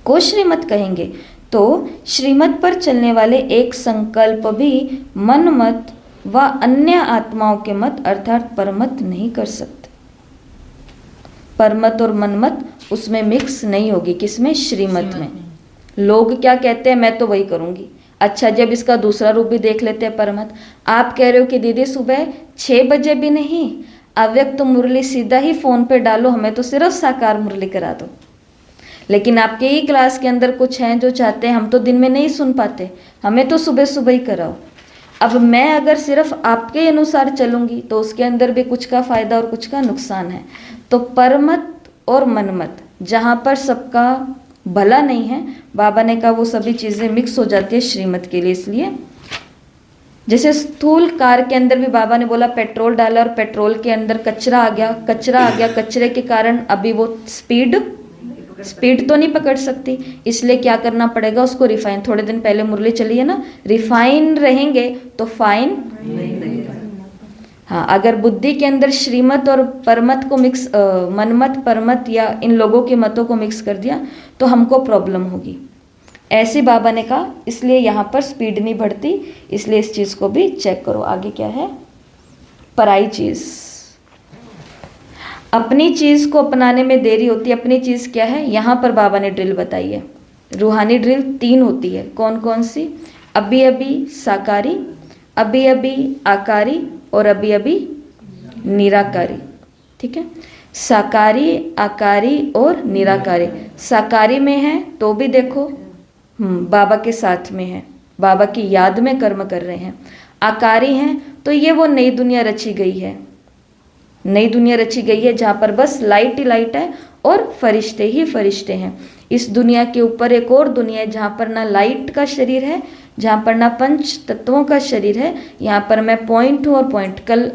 को श्रीमत कहेंगे। तो श्रीमत पर चलने वाले एक संकल्प भी मन मत व अन्य आत्माओं के मत अर्थात परमत नहीं कर सकते। परमत और मनमत उसमें मिक्स नहीं होगी, किसमें, श्रीमत में। लोग क्या कहते हैं, मैं तो वही करूंगी। अच्छा, जब इसका दूसरा रूप भी देख लेते हैं परमत। आप कह रहे हो कि दीदी सुबह 6 बजे भी नहीं, अव्यक्त मुरली सीधा ही फ़ोन पे डालो, हमें तो सिर्फ साकार मुरली करा दो। लेकिन आपके ही क्लास के अंदर कुछ हैं जो चाहते हैं हम तो दिन में नहीं सुन पाते, हमें तो सुबह सुबह ही कराओ। अब मैं अगर सिर्फ आपके अनुसार चलूँगी तो उसके अंदर भी कुछ का फ़ायदा और कुछ का नुकसान है। तो परमत और मनमत जहाँ पर सबका भला नहीं है, बाबा ने कहा वो सभी चीज़ें मिक्स हो जाती है श्रीमत के लिए। इसलिए जैसे स्थूल कार के अंदर भी बाबा ने बोला पेट्रोल डाला और पेट्रोल के अंदर कचरा आ गया, कचरे के कारण अभी वो स्पीड तो नहीं पकड़ सकती, इसलिए क्या करना पड़ेगा उसको रिफाइन। थोड़े दिन पहले मुरली चली है ना, रिफाइन रहेंगे तो फाइन नहीं। हाँ, अगर बुद्धि के अंदर श्रीमत और परमत को मिक्स, मनमत परमत या इन लोगों के मतों को मिक्स कर दिया तो हमको प्रॉब्लम होगी, ऐसे बाबा ने कहा। इसलिए यहाँ पर स्पीड नहीं बढ़ती, इसलिए इस चीज़ को भी चेक करो। आगे क्या है, पराई चीज़, अपनी चीज़ को अपनाने में देरी होती है। अपनी चीज़ क्या है, यहाँ पर बाबा ने ड्रिल बताई है। रूहानी ड्रिल 3 होती है, कौन कौन सी, अभी अभी साकारी, अभी अभी आकारी और अभी अभी निराकारी। ठीक है, साकारी, आकारी और निराकारी। साकारी में है तो भी देखो बाबा के साथ में है, बाबा की याद में कर्म कर रहे हैं। आकारी हैं तो ये वो नई दुनिया रची गई है, नई दुनिया रची गई है जहाँ पर बस लाइट ही लाइट है और फरिश्ते ही फरिश्ते हैं। इस दुनिया के ऊपर एक और दुनिया है जहाँ पर ना लाइट का शरीर है, जहाँ पर ना पंच तत्वों का शरीर है। यहाँ पर मैं पॉइंट हूँ और पॉइंट, कल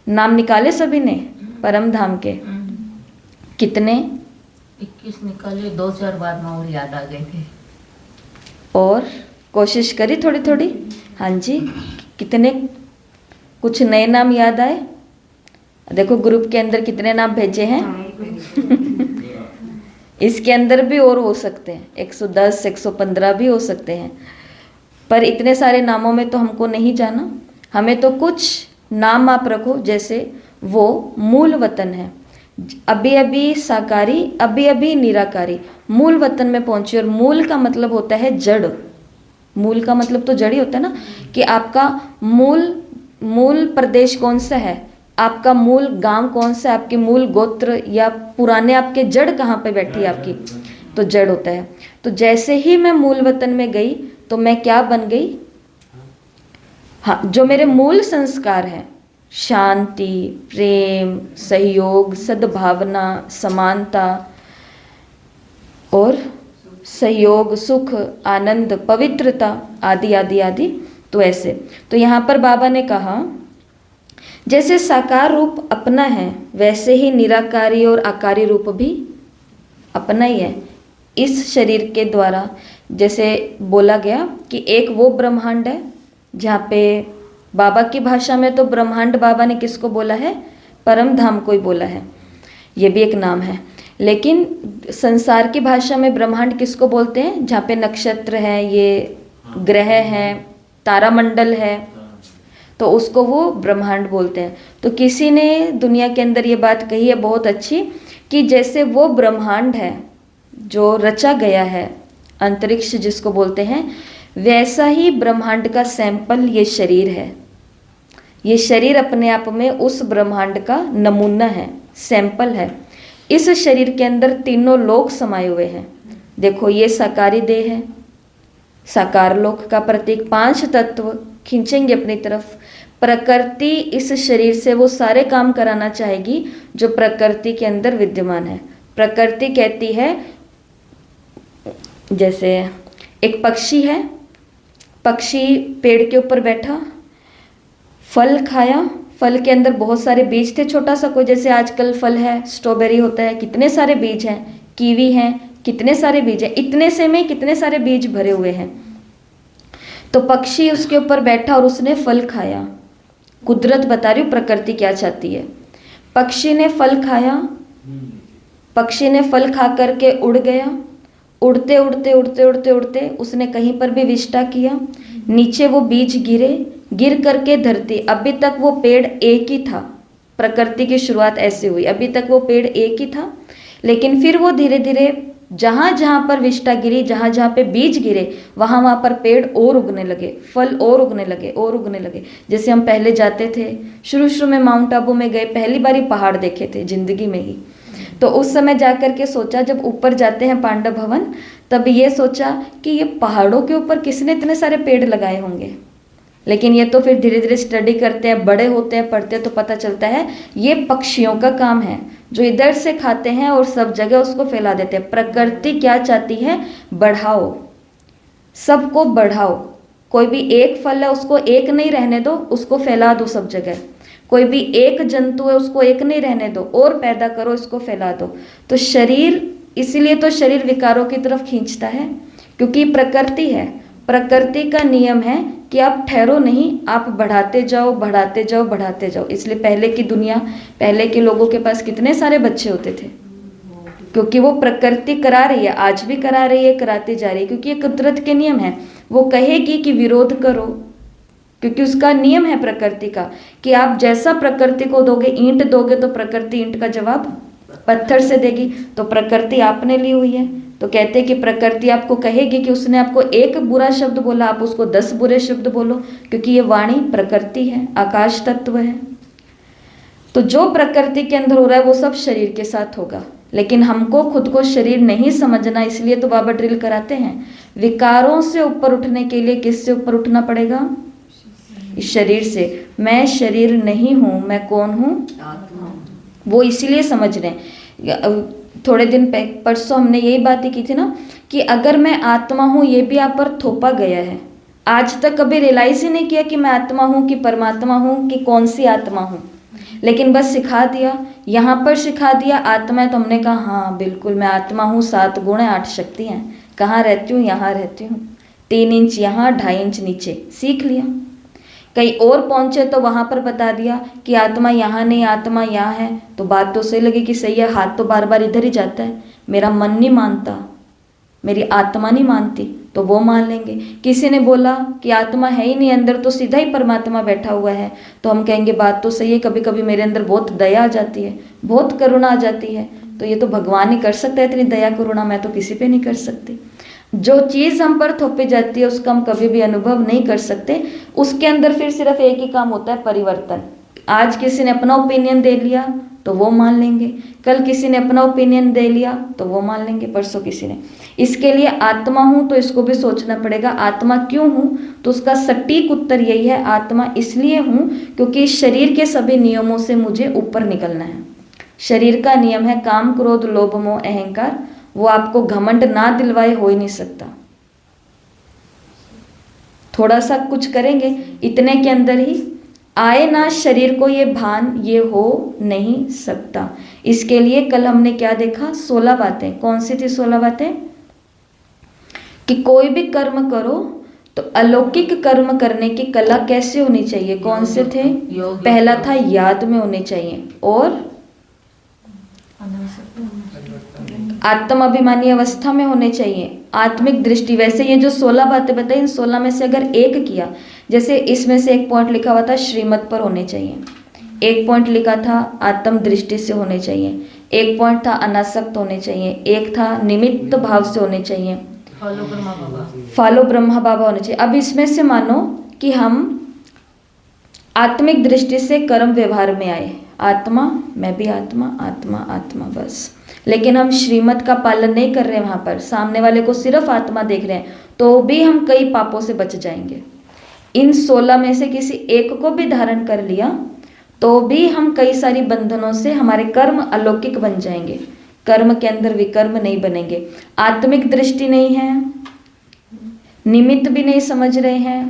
नाम निकाले सभी ने परम धाम के, कितने 21 निकाले, 2-4 बाद में और याद आ गए थे और कोशिश करी थोड़ी थोड़ी। हाँ जी, कितने कुछ नए नाम याद आए, देखो ग्रुप के अंदर कितने नाम भेजे हैं। इसके अंदर भी और हो सकते हैं, 110 115 भी हो सकते हैं, पर इतने सारे नामों में तो हमको नहीं जाना। हमें तो कुछ नाम आप रखो, जैसे वो मूल वतन है, अभी अभी साकारी, अभी अभी निराकारी, मूल वतन में पहुंची। और मूल का मतलब होता है जड़, मूल का मतलब तो जड़ ही होता है ना, कि आपका मूल प्रदेश कौन सा है, आपका मूल गांव कौन सा है, आपकी मूल गोत्र या पुराने आपके जड़ कहाँ पे बैठी है आपकी, तो जड़ होता है। तो जैसे ही मैं मूल वतन में गई तो मैं क्या बन गई, हाँ, जो मेरे मूल संस्कार हैं, शांति, प्रेम, सहयोग, सद्भावना, समानता और सहयोग, सुख, आनंद, पवित्रता आदि आदि आदि। तो ऐसे, तो यहाँ पर बाबा ने कहा जैसे साकार रूप अपना है वैसे ही निराकारी और आकारी रूप भी अपना ही है। इस शरीर के द्वारा जैसे बोला गया कि एक वो ब्रह्मांड है, जहाँ पे बाबा की भाषा में तो ब्रह्मांड बाबा ने किसको बोला है, परम धाम को ही बोला है, ये भी एक नाम है। लेकिन संसार की भाषा में ब्रह्मांड किसको बोलते हैं, जहाँ पे नक्षत्र है, ये ग्रह हैं, तारामंडल है, तो उसको वो ब्रह्मांड बोलते हैं। तो किसी ने दुनिया के अंदर ये बात कही है बहुत अच्छी, कि जैसे वो ब्रह्मांड है जो रचा गया है, अंतरिक्ष जिसको बोलते हैं, वैसा ही ब्रह्मांड का सैंपल ये शरीर है। ये शरीर अपने आप में उस ब्रह्मांड का नमूना है, सैंपल है। इस शरीर के अंदर तीनों लोक समाये हुए हैं। देखो ये साकारी देह है, साकार लोक का प्रतीक, 5 तत्व खींचेंगे अपनी तरफ। प्रकृति इस शरीर से वो सारे काम कराना चाहेगी जो प्रकृति के अंदर विद्यमान है। प्रकृति कहती है, जैसे एक पक्षी है, पक्षी पेड़ के ऊपर बैठा, फल खाया, फल के अंदर बहुत सारे बीज थे, छोटा सा कोई, जैसे आजकल फल है स्ट्रॉबेरी होता है, कितने सारे बीज हैं, कीवी हैं, कितने सारे बीज हैं, इतने से में कितने सारे बीज भरे हुए हैं। तो पक्षी उसके ऊपर बैठा और उसने फल खाया। कुदरत बता रही हूँ प्रकृति क्या चाहती है। पक्षी ने फल खाया, पक्षी ने फल खा करके उड़ गया, उड़ते उड़ते उड़ते उड़ते उड़ते उसने कहीं पर भी विष्ठा किया, नीचे वो बीज गिरे, गिर करके धरती, अभी तक वो पेड़ एक ही था, प्रकृति की शुरुआत ऐसे हुई, अभी तक वो पेड़ एक ही था, लेकिन फिर वो धीरे धीरे जहाँ जहाँ पर विष्ठा गिरी, जहाँ जहाँ पे बीज गिरे, वहाँ वहाँ पर पेड़ और उगने लगे, फल और उगने लगे और उगने लगे। जैसे हम पहले जाते थे, शुरू में माउंट आबू में गए, पहली बारी पहाड़ देखे थे जिंदगी में ही, तो उस समय जा कर के सोचा, जब ऊपर जाते हैं पांडव भवन, तब ये सोचा कि ये पहाड़ों के ऊपर किसने इतने सारे पेड़ लगाए होंगे। लेकिन ये तो फिर धीरे धीरे स्टडी करते हैं, बड़े होते हैं, पढ़ते हैं, तो पता चलता है ये पक्षियों का काम है, जो इधर से खाते हैं और सब जगह उसको फैला देते हैं। प्रकृति क्या चाहती है, बढ़ाओ, सबको बढ़ाओ। कोई भी एक फल है उसको एक नहीं रहने दो, उसको फैला दो सब जगह। कोई भी एक जंतु है उसको एक नहीं रहने दो, और पैदा करो, इसको फैला दो। तो शरीर, इसीलिए तो शरीर विकारों की तरफ खींचता है, क्योंकि प्रकृति है, प्रकृति का नियम है कि आप ठहरो नहीं, आप बढ़ाते जाओ बढ़ाते जाओ बढ़ाते जाओ। इसलिए पहले की दुनिया, पहले के लोगों के पास कितने सारे बच्चे होते थे, क्योंकि वो प्रकृति करा रही है, आज भी करा रही है, कराती जा रही है, क्योंकि ये कुदरत के नियम है। वो कहेगी कि विरोध करो, क्योंकि उसका नियम है प्रकृति का, कि आप जैसा प्रकृति को दोगे, ईंट दोगे तो प्रकृति ईंट का जवाब पत्थर से देगी। तो प्रकृति आपने ली हुई है, तो कहते हैं कि प्रकृति आपको कहेगी कि उसने आपको एक बुरा शब्द बोला, आप उसको 10 बुरे शब्द बोलो, क्योंकि ये वाणी प्रकृति है, आकाश तत्व है। तो जो प्रकृति के अंदर हो रहा है वो सब शरीर के साथ होगा, लेकिन हमको खुद को शरीर नहीं समझना, इसलिए तो बाबा ड्रिल कराते हैं। विकारों से ऊपर उठने के लिए किससे ऊपर उठना पड़ेगा, इस शरीर से। मैं शरीर नहीं हूँ, मैं कौन हूँ, वो इसीलिए समझ रहे हैं। थोड़े दिन परसों हमने यही बात ही की थी ना, कि अगर मैं आत्मा हूँ, ये भी आप पर थोपा गया है। आज तक कभी रियलाइज ही नहीं किया कि मैं आत्मा हूँ, कि परमात्मा हूँ, कि कौन सी आत्मा हूँ, लेकिन बस सिखा दिया, यहाँ पर सिखा दिया आत्मा है, तो हमने कहा हाँ बिल्कुल मैं आत्मा हूँ, 7 गुण है, 8 शक्ति हैं। कहाँ रहती हूँ, यहाँ रहती हूँ, 3 इंच यहाँ, 2.5 इंच नीचे, सीख लिया। कहीं और पहुंचे तो वहां पर बता दिया कि आत्मा यहाँ नहीं, आत्मा यहाँ है। तो बात तो सही लगी कि सही है, हाथ तो बार बार इधर ही जाता है, मेरा मन नहीं मानता, मेरी आत्मा नहीं मानती, तो वो मान लेंगे। किसी ने बोला कि आत्मा है ही नहीं अंदर, तो सीधा ही परमात्मा बैठा हुआ है, तो हम कहेंगे बात तो सही है, कभी कभी मेरे अंदर बहुत दया आ जाती है, बहुत करुणा आ जाती है, तो ये तो भगवान ही कर सकता है इतनी दया करुणा, मैं तो किसी पे नहीं कर सकती। जो चीज़ हम पर थोपी जाती है उसका हम कभी भी अनुभव नहीं कर सकते। उसके अंदर फिर सिर्फ एक ही काम होता है, परिवर्तन। आज किसी ने अपना ओपिनियन दे लिया तो वो मान लेंगे, कल किसी ने अपना ओपिनियन दे लिया तो वो मान लेंगे, परसों किसी ने। इसके लिए आत्मा हूँ तो इसको भी सोचना पड़ेगा, आत्मा क्यों हूँ, तो उसका सटीक उत्तर यही है, आत्मा इसलिए हूँ क्योंकि शरीर के सभी नियमों से मुझे ऊपर निकलना है। शरीर का नियम है काम क्रोध लोभ मोह अहंकार, वो आपको घमंड ना दिलवाए हो ही नहीं सकता। थोड़ा सा कुछ करेंगे, इतने के अंदर ही आए ना शरीर को ये भान, ये हो नहीं सकता। इसके लिए कल हमने क्या देखा, 16 बातें। कौन सी थी 16 बातें? कि कोई भी कर्म करो तो अलौकिक कर्म करने की कला कैसे होनी चाहिए? कौन से थे? पहला था याद में होने चाहिए, और आत्माभिमानी अवस्था में होने चाहिए, आत्मिक दृष्टि। वैसे ये जो 16 बातें बताई, इन 16 में से अगर एक किया, जैसे इसमें से एक पॉइंट लिखा हुआ था श्रीमत पर होने चाहिए, एक पॉइंट लिखा था आत्म दृष्टि से होने चाहिए, एक पॉइंट था अनासक्त होने चाहिए, एक था निमित्त भाव से होने चाहिए, फॉलो ब्रह्मा बाबा होने चाहिए। अब इसमें से मानो कि हम आत्मिक दृष्टि से कर्म व्यवहार में आए, आत्मा, मैं भी आत्मा, आत्मा आत्मा बस, लेकिन हम श्रीमत का पालन नहीं कर रहे हैं, वहां पर सामने वाले को सिर्फ आत्मा देख रहे हैं, तो भी हम कई पापों से बच जाएंगे। इन 16 में से किसी एक को भी धारण कर लिया तो भी हम कई सारी बंधनों से, हमारे कर्म अलौकिक बन जाएंगे, कर्म के अंदर विकर्म नहीं बनेंगे। आत्मिक दृष्टि नहीं है, निमित्त भी नहीं समझ रहे हैं,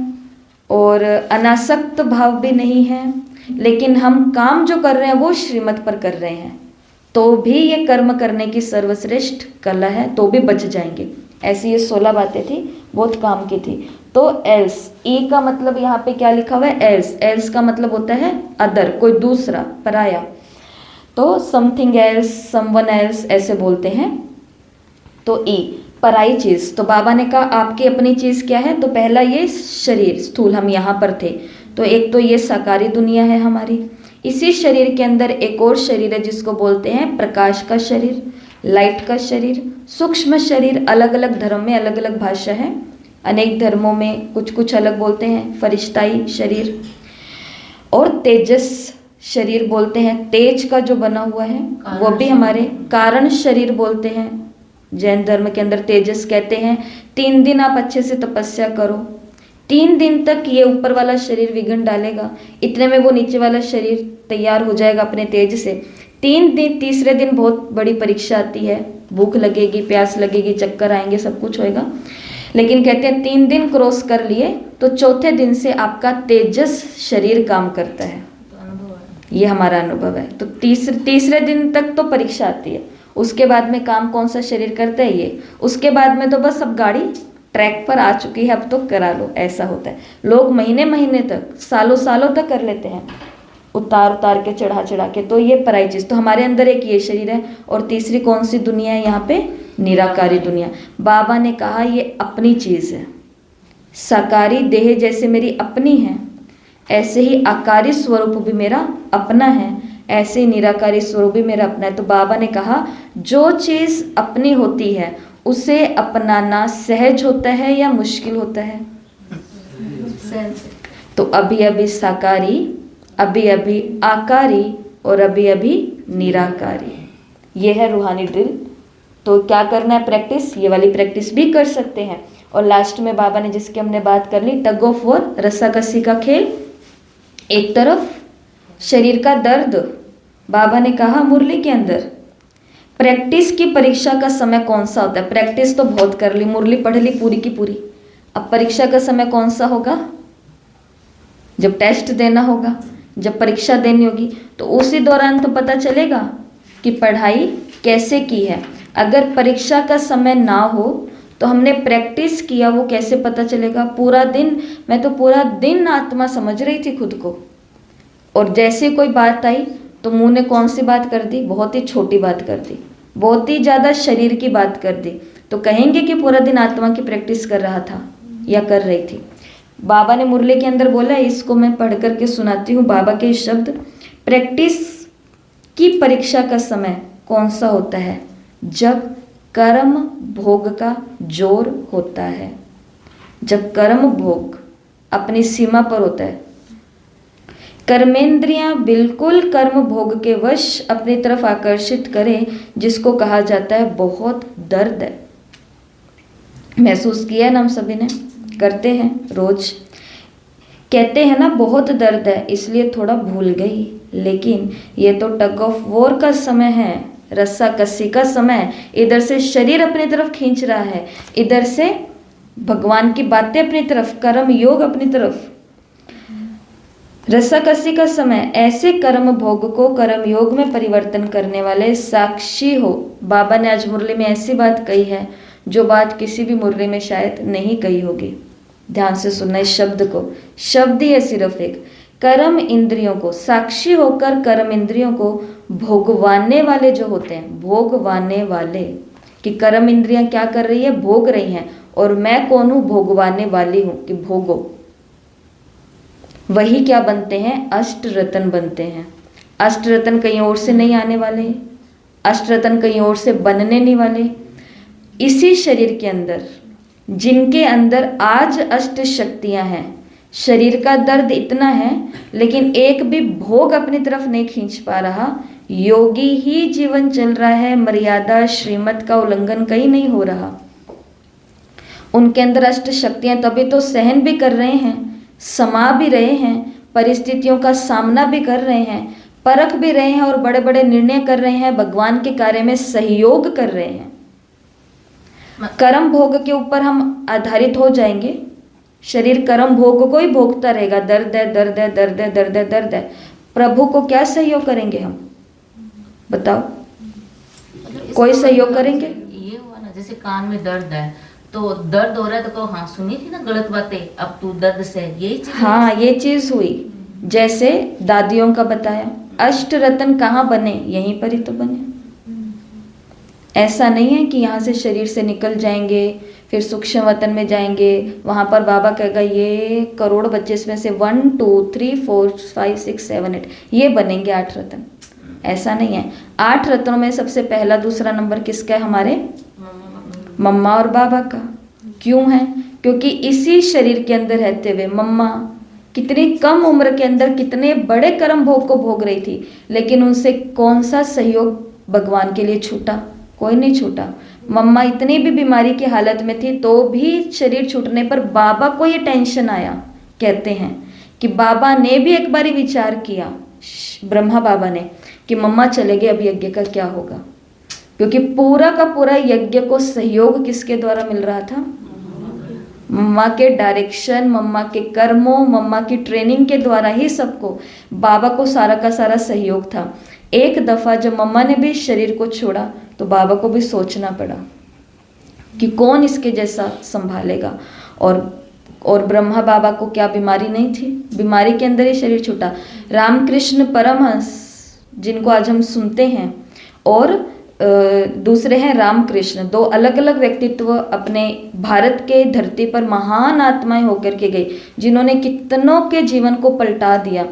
और अनासक्त भाव भी नहीं है, लेकिन हम काम जो कर रहे हैं वो श्रीमत पर कर रहे हैं, तो भी ये कर्म करने की सर्वश्रेष्ठ कला है, तो भी बच जाएंगे। ऐसी ये 16 बातें थी, बहुत काम की थी। तो एल्स, ई का मतलब यहाँ पे क्या लिखा हुआ है? एल्स। एल्स का मतलब होता है अदर, कोई दूसरा, पराया। तो समथिंग एल्स, समवन एल्स ऐसे बोलते हैं। तो ई पराई चीज। तो बाबा ने कहा आपकी अपनी चीज क्या है? तो पहला ये शरीर स्थूल, हम यहाँ पर थे, तो एक तो ये साकारी दुनिया है हमारी। इसी शरीर के अंदर एक और शरीर है जिसको बोलते हैं प्रकाश का शरीर, लाइट का शरीर, सूक्ष्म शरीर। अलग अलग धर्म में अलग अलग भाषा है, अनेक धर्मों में कुछ कुछ अलग बोलते हैं। फरिश्ताई शरीर और तेजस शरीर बोलते हैं, तेज का जो बना हुआ है वो भी हमारे कारण शरीर बोलते हैं। जैन धर्म के अंदर तेजस कहते हैं। 3 दिन आप अच्छे से तपस्या करो, 3 दिन तक ये ऊपर वाला शरीर विघन डालेगा, इतने में वो नीचे वाला शरीर तैयार हो जाएगा अपने तेज से। 3 दिन, तीसरे दिन बहुत बड़ी परीक्षा आती है, भूख लगेगी, प्यास लगेगी, चक्कर आएंगे, सब कुछ होएगा। लेकिन कहते हैं 3 दिन क्रॉस कर लिए तो चौथे दिन से आपका तेजस शरीर काम करता है। ये हमारा अनुभव है। तो तीसरे दिन तक तो परीक्षा आती है, उसके बाद में काम कौन सा शरीर करता है ये, उसके बाद में तो बस अब गाड़ी ट्रैक पर आ चुकी है, अब तो करा लो, ऐसा होता है। लोग महीने महीने तक, सालों सालों तक कर लेते हैं, उतार के चढ़ा के। तो ये पराई चीज। तो हमारे अंदर एक ये शरीर है, और तीसरी कौन सी दुनिया है यहाँ पे? निराकारी दुनिया। बाबा ने कहा ये अपनी चीज है। साकारी देह जैसे मेरी अपनी है, ऐसे ही आकारी स्वरूप भी मेरा अपना है, ऐसे ही निराकारी स्वरूप भी मेरा अपना है। तो बाबा ने कहा जो चीज अपनी होती है उसे अपनाना सहज होता है या मुश्किल होता है? तो अभी अभी साकारी, अभी अभी आकारी, और अभी अभी निराकारी। ये है रूहानी ड्रिल। तो क्या करना है? प्रैक्टिस। ये वाली प्रैक्टिस भी कर सकते हैं। और लास्ट में बाबा ने, जिसकी हमने बात कर ली, टग ऑफ वॉर, रस्साकसी का खेल। एक तरफ शरीर का दर्द, बाबा ने कहा मुरली के अंदर प्रैक्टिस की परीक्षा का समय कौन सा होता है? प्रैक्टिस तो बहुत कर ली, मुरली पढ़ ली पूरी की पूरी, अब परीक्षा का समय कौन सा होगा? जब टेस्ट देना होगा, जब परीक्षा देनी होगी, तो उसी दौरान तो पता चलेगा कि पढ़ाई कैसे की है। अगर परीक्षा का समय ना हो तो हमने प्रैक्टिस किया, वो कैसे पता चलेगा? पूरा दिन, मैं तो पूरा दिन आत्मा समझ रही थी खुद को, और जैसे कोई बात आई तो मुंह ने कौन सी बात कर दी? बहुत ही छोटी बात कर दी, बहुत ही ज़्यादा शरीर की बात कर दी। तो कहेंगे कि पूरा दिन आत्मा की प्रैक्टिस कर रहा था या कर रही थी। बाबा ने मुरली के अंदर बोला, इसको मैं पढ़ करके सुनाती हूँ बाबा के शब्द। प्रैक्टिस की परीक्षा का समय कौन सा होता है? जब कर्म भोग का जोर होता है, जब कर्म भोग अपनी सीमा पर होता है। कर्मेंद्रियां बिल्कुल कर्म भोग के वश अपनी तरफ आकर्षित करें, जिसको कहा जाता है बहुत दर्द है। महसूस किया ना, हम सभी ने, करते हैं रोज। कहते हैं ना बहुत दर्द है, इसलिए थोड़ा भूल गई, लेकिन ये तो टग ऑफ वॉर का समय है, रस्सा कस्सी का समय। इधर से शरीर अपनी तरफ खींच रहा है, इधर से भगवान की बातें अपनी तरफ, कर्म योग अपनी तरफ। रस्साकसी का समय। ऐसे कर्म भोग को कर्म योग में परिवर्तन करने वाले साक्षी हो। बाबा ने आज मुरली में ऐसी बात कही है जो बात किसी भी मुरली में शायद नहीं कही होगी। ध्यान से सुनना इस शब्द को, शब्द ही है सिर्फ एक। कर्म इंद्रियों को साक्षी होकर कर्म इंद्रियों को भोगवाने वाले जो होते हैं, भोगवाने वाले, कि कर्म इंद्रियां क्या कर रही है? भोग रही हैं, और मैं कौन हूं? भोगवाने वाली हूं, कि भोगो। वही क्या बनते हैं? अष्ट रत्न बनते हैं। अष्ट रत्न कहीं और से नहीं आने वाले, अष्ट रत्न कहीं और से बनने नहीं वाले। इसी शरीर के अंदर, जिनके अंदर आज अष्ट शक्तियां हैं, शरीर का दर्द इतना है लेकिन एक भी भोग अपनी तरफ नहीं खींच पा रहा, योगी ही जीवन चल रहा है, मर्यादा श्रीमत का उल्लंघन कहीं नहीं हो रहा। उनके अंदर अष्ट शक्तियां तभी तो सहन भी कर रहे हैं, समा भी रहे हैं, परिस्थितियों का सामना भी कर रहे हैं, परख भी रहे हैं और बड़े बड़े निर्णय कर रहे हैं, भगवान के कार्य में सहयोग कर रहे हैं। कर्म भोग के ऊपर हम आधारित हो जाएंगे, शरीर कर्म भोग को ही भोगता रहेगा, दर्द है दर्द है दर्द है दर्द है दर्द है, प्रभु को क्या सहयोग करेंगे हम? बताओ, कोई सहयोग करेंगे? ये हुआ ना, जैसे कान में दर्द है तो दर्द हो रहा है तो कहो हाँ सुनी थी ना गलत बातें, अब तू दर्द से, यही चीज। हाँ, ये चीज हुई। जैसे दादियों का बताया, अष्ट रत्न कहाँ बने? यहीं पर ही तो बने। ऐसा नहीं है कि यहाँ से शरीर से निकल जाएंगे फिर सूक्ष्म वतन में जाएंगे, वहाँ पर बाबा कहेगा ये करोड़ बच्चे इसमें से 1 2 3 4 5 6 7 8 ये बनेंगे 8 रत्न। ऐसा नहीं है। 8 रत्नों में सबसे पहला दूसरा नंबर किसका है? हमारे मम्मा और बाबा का। क्यों है? क्योंकि इसी शरीर के अंदर रहते हुए मम्मा कितनी कम उम्र के अंदर कितने बड़े कर्म भोग को भोग रही थी, लेकिन उनसे कौन सा सहयोग भगवान के लिए छूटा? कोई नहीं छूटा। मम्मा इतनी भी बीमारी की हालत में थी तो भी शरीर छूटने पर बाबा को ये टेंशन आया। कहते हैं कि बाबा ने भी एक बारी विचार किया, ब्रह्मा बाबा ने, कि मम्मा चले गए, अब यज्ञ का क्या होगा? क्योंकि पूरा का पूरा यज्ञ को सहयोग किसके द्वारा मिल रहा था? मम्मा के डायरेक्शन, मम्मा के कर्मों, मम्मा की ट्रेनिंग के द्वारा ही सबको, बाबा को सारा का सारा सहयोग था। एक दफ़ा जब मम्मा ने भी शरीर को छोड़ा तो बाबा को भी सोचना पड़ा कि कौन इसके जैसा संभालेगा। और ब्रह्मा बाबा को क्या बीमारी नहीं थी? बीमारी के अंदर ही शरीर छूटा। रामकृष्ण परमहंस जिनको आज हम सुनते हैं और दूसरे हैं रामकृष्ण, 2 अलग अलग व्यक्तित्व अपने भारत के धरती पर महान आत्माएं होकर के गई, जिन्होंने कितनों के जीवन को पलटा दिया।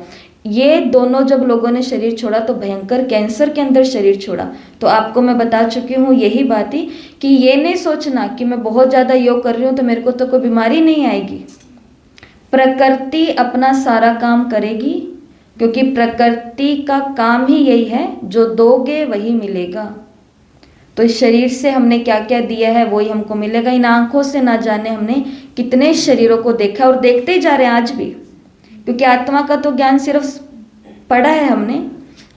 ये दोनों जब लोगों ने शरीर छोड़ा तो भयंकर कैंसर के अंदर शरीर छोड़ा। तो आपको मैं बता चुकी हूँ यही बात ही, कि ये नहीं सोचना कि मैं बहुत ज़्यादा योग कर रही हूँ तो मेरे को तो कोई बीमारी नहीं आएगी। प्रकृति अपना सारा काम करेगी, क्योंकि प्रकृति का काम ही यही है, जो दोगे वही मिलेगा। तो इस शरीर से हमने क्या क्या दिया है वही हमको मिलेगा। इन आंखों से ना जाने हमने कितने शरीरों को देखा और देखते ही जा रहे हैं आज भी, क्योंकि आत्मा का तो ज्ञान सिर्फ पढ़ा है हमने।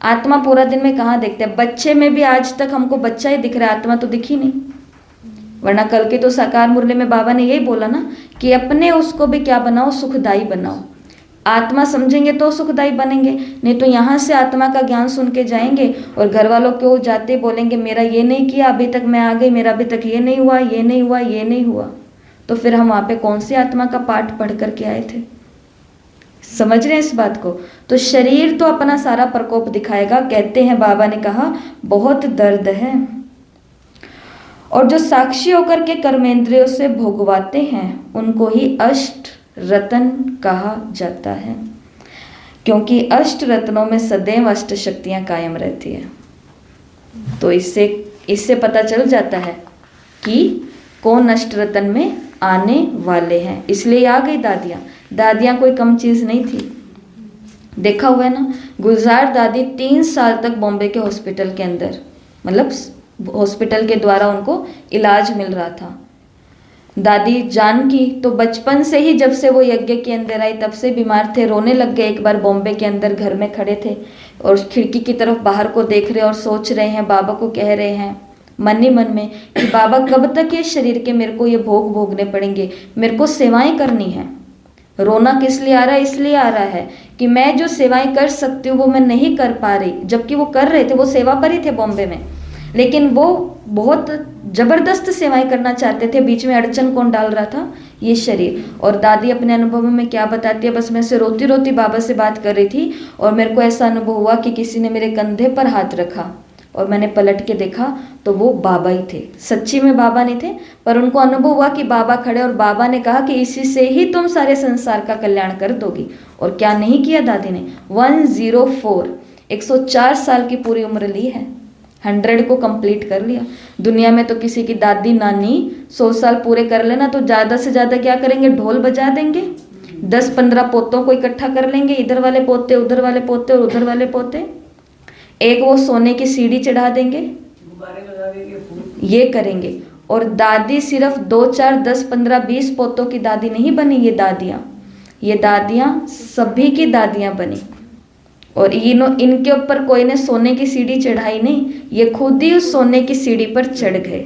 आत्मा पूरा दिन में कहाँ देखते हैं? बच्चे में भी आज तक हमको बच्चा ही दिख रहा है, आत्मा तो दिखी नहीं। वरना कल की तो साकार मुरली में बाबा ने यही बोला ना कि अपने उसको भी क्या बनाओ? सुखदाई बनाओ। आत्मा समझेंगे तो सुखदाई बनेंगे, नहीं तो यहाँ से आत्मा का ज्ञान सुन के जाएंगे और घर वालों को जाते बोलेंगे मेरा ये नहीं किया, अभी तक मैं आ गई, मेरा अभी तक ये नहीं हुआ, ये नहीं हुआ, ये नहीं हुआ। तो फिर हम वहाँ पे कौन सी आत्मा का पाठ पढ़ करके आए थे? समझ रहे हैं इस बात को? तो शरीर तो अपना सारा प्रकोप दिखाएगा। कहते हैं बाबा ने कहा बहुत दर्द है। और जो साक्षी होकर के कर्मेंद्रियों से भोगवाते हैं उनको ही अष्ट रतन कहा जाता है, क्योंकि अष्ट रत्नों में सदैव अष्ट शक्तियां कायम रहती है। तो इससे पता चल जाता है कि कौन अष्ट रतन में आने वाले हैं। इसलिए आ गई दादियां कोई कम चीज नहीं थी। देखा हुआ है ना, गुलजार दादी 3 साल तक बॉम्बे के हॉस्पिटल के अंदर, मतलब हॉस्पिटल के द्वारा उनको इलाज मिल रहा था। दादी जानकी तो बचपन से ही, जब से वो यज्ञ के अंदर आई तब से बीमार थे, रोने लग गए। एक बार बॉम्बे के अंदर घर में खड़े थे और खिड़की की तरफ बाहर को देख रहे और सोच रहे हैं, बाबा को कह रहे हैं मन ही मन में कि बाबा कब तक ये शरीर के मेरे को ये भोग भोगने पड़ेंगे, मेरे को सेवाएं करनी है। रोना किस लिए आ रहा है? इसलिए आ रहा है कि मैं जो सेवाएं कर सकती हूँ वो मैं नहीं कर पा रही। जबकि वो कर रहे थे, वो सेवा पर ही थे बॉम्बे में, लेकिन वो बहुत जबरदस्त सेवाएं करना चाहते थे। बीच में अड़चन कौन डाल रहा था? ये शरीर। और दादी अपने अनुभव में क्या बताती है, बस मैं से रोती रोती बाबा से बात कर रही थी और मेरे को ऐसा अनुभव हुआ कि किसी ने मेरे कंधे पर हाथ रखा और मैंने पलट के देखा तो वो बाबा ही थे। सच्ची में बाबा नहीं थे, पर उनको अनुभव हुआ कि बाबा खड़े और बाबा ने कहा कि इसी से ही तुम सारे संसार का कल्याण कर दोगी। और क्या नहीं किया दादी ने? 104 104 साल की पूरी उम्र ली है, 100 को कंप्लीट कर लिया। दुनिया में तो किसी की दादी नानी 100 साल पूरे कर लेना तो ज़्यादा से ज़्यादा क्या करेंगे? ढोल बजा देंगे, 10-15 पोतों को इकट्ठा कर लेंगे, इधर वाले पोते, उधर वाले पोते और उधर वाले पोते। एक वो सोने की सीढ़ी चढ़ा देंगे, ये करेंगे। और दादी सिर्फ 2, 4, 10, 15, 20 पोतों की दादी नहीं बनी, ये दादियाँ सभी की दादियाँ बनी। और इनके ऊपर कोई ने सोने की सीढ़ी चढ़ाई नहीं, ये खुद ही उस सोने की सीढ़ी पर चढ़ गए।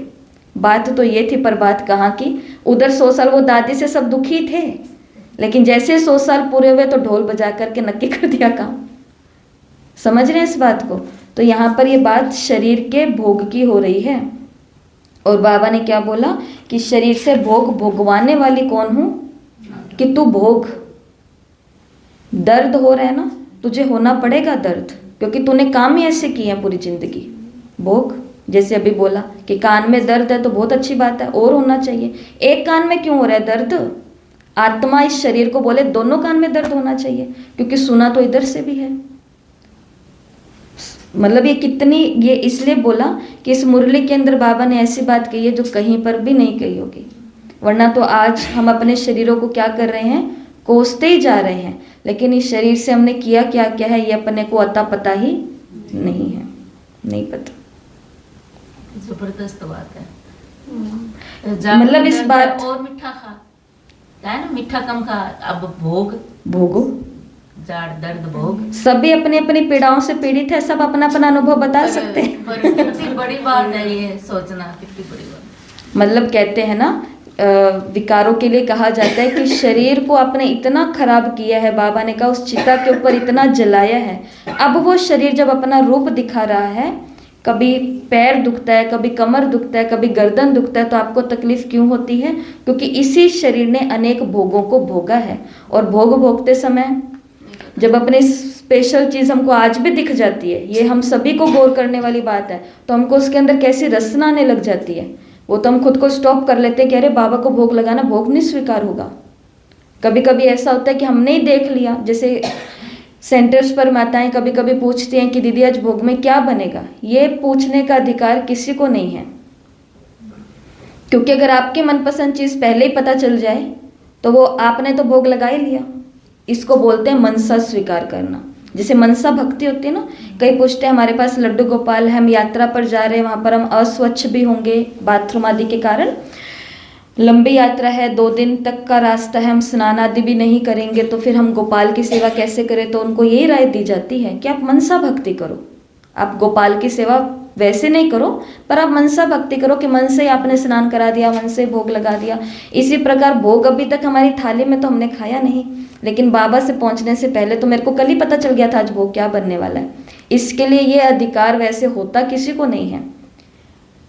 बात तो ये थी, पर बात कहाँ की? उधर 100 साल वो दादी से सब दुखी थे, लेकिन जैसे 100 साल पूरे हुए तो ढोल बजा करके नक्की कर दिया काम। समझ रहे हैं इस बात को? तो यहाँ पर ये बात शरीर के भोग की हो रही है। और बाबा ने क्या बोला कि शरीर से भोग भोगवाने वाली कौन हूं? कि तू भोग। दर्द हो रहा है ना, तुझे होना पड़ेगा दर्द, क्योंकि तूने काम ही ऐसे किए हैं पूरी जिंदगी। भोग, जैसे अभी बोला कि कान में दर्द है तो बहुत अच्छी बात है, और होना चाहिए। एक कान में क्यों हो रहा है दर्द? आत्मा इस शरीर को बोले दोनों कान में दर्द होना चाहिए, क्योंकि सुना तो इधर से भी है। मतलब ये इसलिए बोला कि इस मुरली के अंदर बाबा ने ऐसी बात कही है जो कहीं पर भी नहीं कही होगी। वरना तो आज हम अपने शरीरों को क्या कर रहे हैं? कोसते ही जा रहे हैं, लेकिन इस शरीर से हमने किया क्या क्या है ये अपने को अता पता ही नहीं है, नहीं पता। जबरदस्त बात है। मतलब इस बात और मीठा खा, क्या है ना, मीठा कम खा। अब भोगो, जाड़ दर्द भोग। सभी अपनी अपनी पीड़ाओं से पीड़ित है, सब अपना अपना अनुभव बता सकते हैं। कितनी बड़ी बात है ये सोचना, कितनी बड़ी बात। मतलब कहते हैं ना, विकारों के लिए कहा जाता है कि शरीर को आपने इतना खराब किया है, बाबा ने कहा उस चिता के ऊपर इतना जलाया है। अब वो शरीर जब अपना रूप दिखा रहा है, कभी पैर दुखता है, कभी कमर दुखता है, कभी गर्दन दुखता है, तो आपको तकलीफ क्यों होती है? क्योंकि इसी शरीर ने अनेक भोगों को भोगा है। और भोग भोगते समय जब अपनी स्पेशल चीज़ हमको आज भी दिख जाती है, ये हम सभी को गौर करने वाली बात है, तो हमको उसके अंदर कैसी रसना आने लग जाती है। वो तो हम खुद को स्टॉप कर लेते हैं कि अरे बाबा को भोग लगाना, भोग नहीं स्वीकार होगा। कभी कभी ऐसा होता है कि हमने ही देख लिया, जैसे सेंटर्स पर माताएं कभी कभी पूछती हैं कि दीदी आज भोग में क्या बनेगा। ये पूछने का अधिकार किसी को नहीं है, क्योंकि अगर आपकी मनपसंद चीज़ पहले ही पता चल जाए तो वो आपने तो भोग लगा ही लिया। इसको बोलते हैं मनसा स्वीकार करना। जैसे मनसा भक्ति होती है ना, कई पूछते हैं हमारे पास लड्डू गोपाल है, हम यात्रा पर जा रहे हैं, वहाँ पर हम अस्वच्छ भी होंगे बाथरूम आदि के कारण, लंबी यात्रा है, 2 दिन तक का रास्ता है, हम स्नान आदि भी नहीं करेंगे, तो फिर हम गोपाल की सेवा कैसे करें? तो उनको यही राय दी जाती है कि आप मनसा भक्ति करो। आप गोपाल की सेवा वैसे नहीं करो, पर आप मनसा भक्ति करो कि मन से आपने स्नान करा दिया, मन से भोग लगा दिया। इसी प्रकार भोग अभी तक हमारी थाली में तो हमने खाया नहीं, लेकिन बाबा से पहुंचने से पहले तो मेरे को कल ही पता चल गया था आज भोग क्या बनने वाला है। इसके लिए ये अधिकार वैसे होता किसी को नहीं है।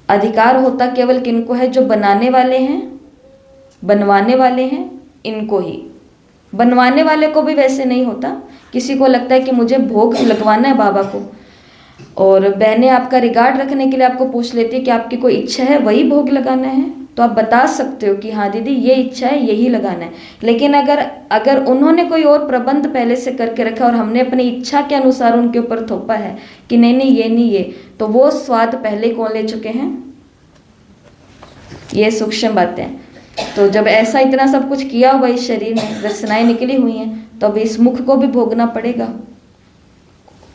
अधिकार होता केवल किनको है? जो बनाने वाले हैं, बनवाने वाले हैं, इनको ही। बनवाने वाले को भी वैसे नहीं होता। किसी को लगता है कि मुझे भोग लगवाना है बाबा को, और बहनें आपका रिगार्ड रखने के लिए आपको पूछ लेती है कि आपकी कोई इच्छा है वही भोग लगाना है, तो आप बता सकते हो कि हाँ दीदी ये इच्छा है यही लगाना है। लेकिन अगर उन्होंने कोई और प्रबंध पहले से करके रखा और हमने अपनी इच्छा के अनुसार उनके ऊपर थोपा है कि नहीं नहीं ये नहीं ये, तो वो स्वाद पहले कौन ले चुके हैं? ये सूक्ष्म बातें हैं। तो जब ऐसा इतना सब कुछ किया हुआ इस शरीर में, रचनाएं निकली हुई हैं, तो अब इस मुख को भी भोगना पड़ेगा,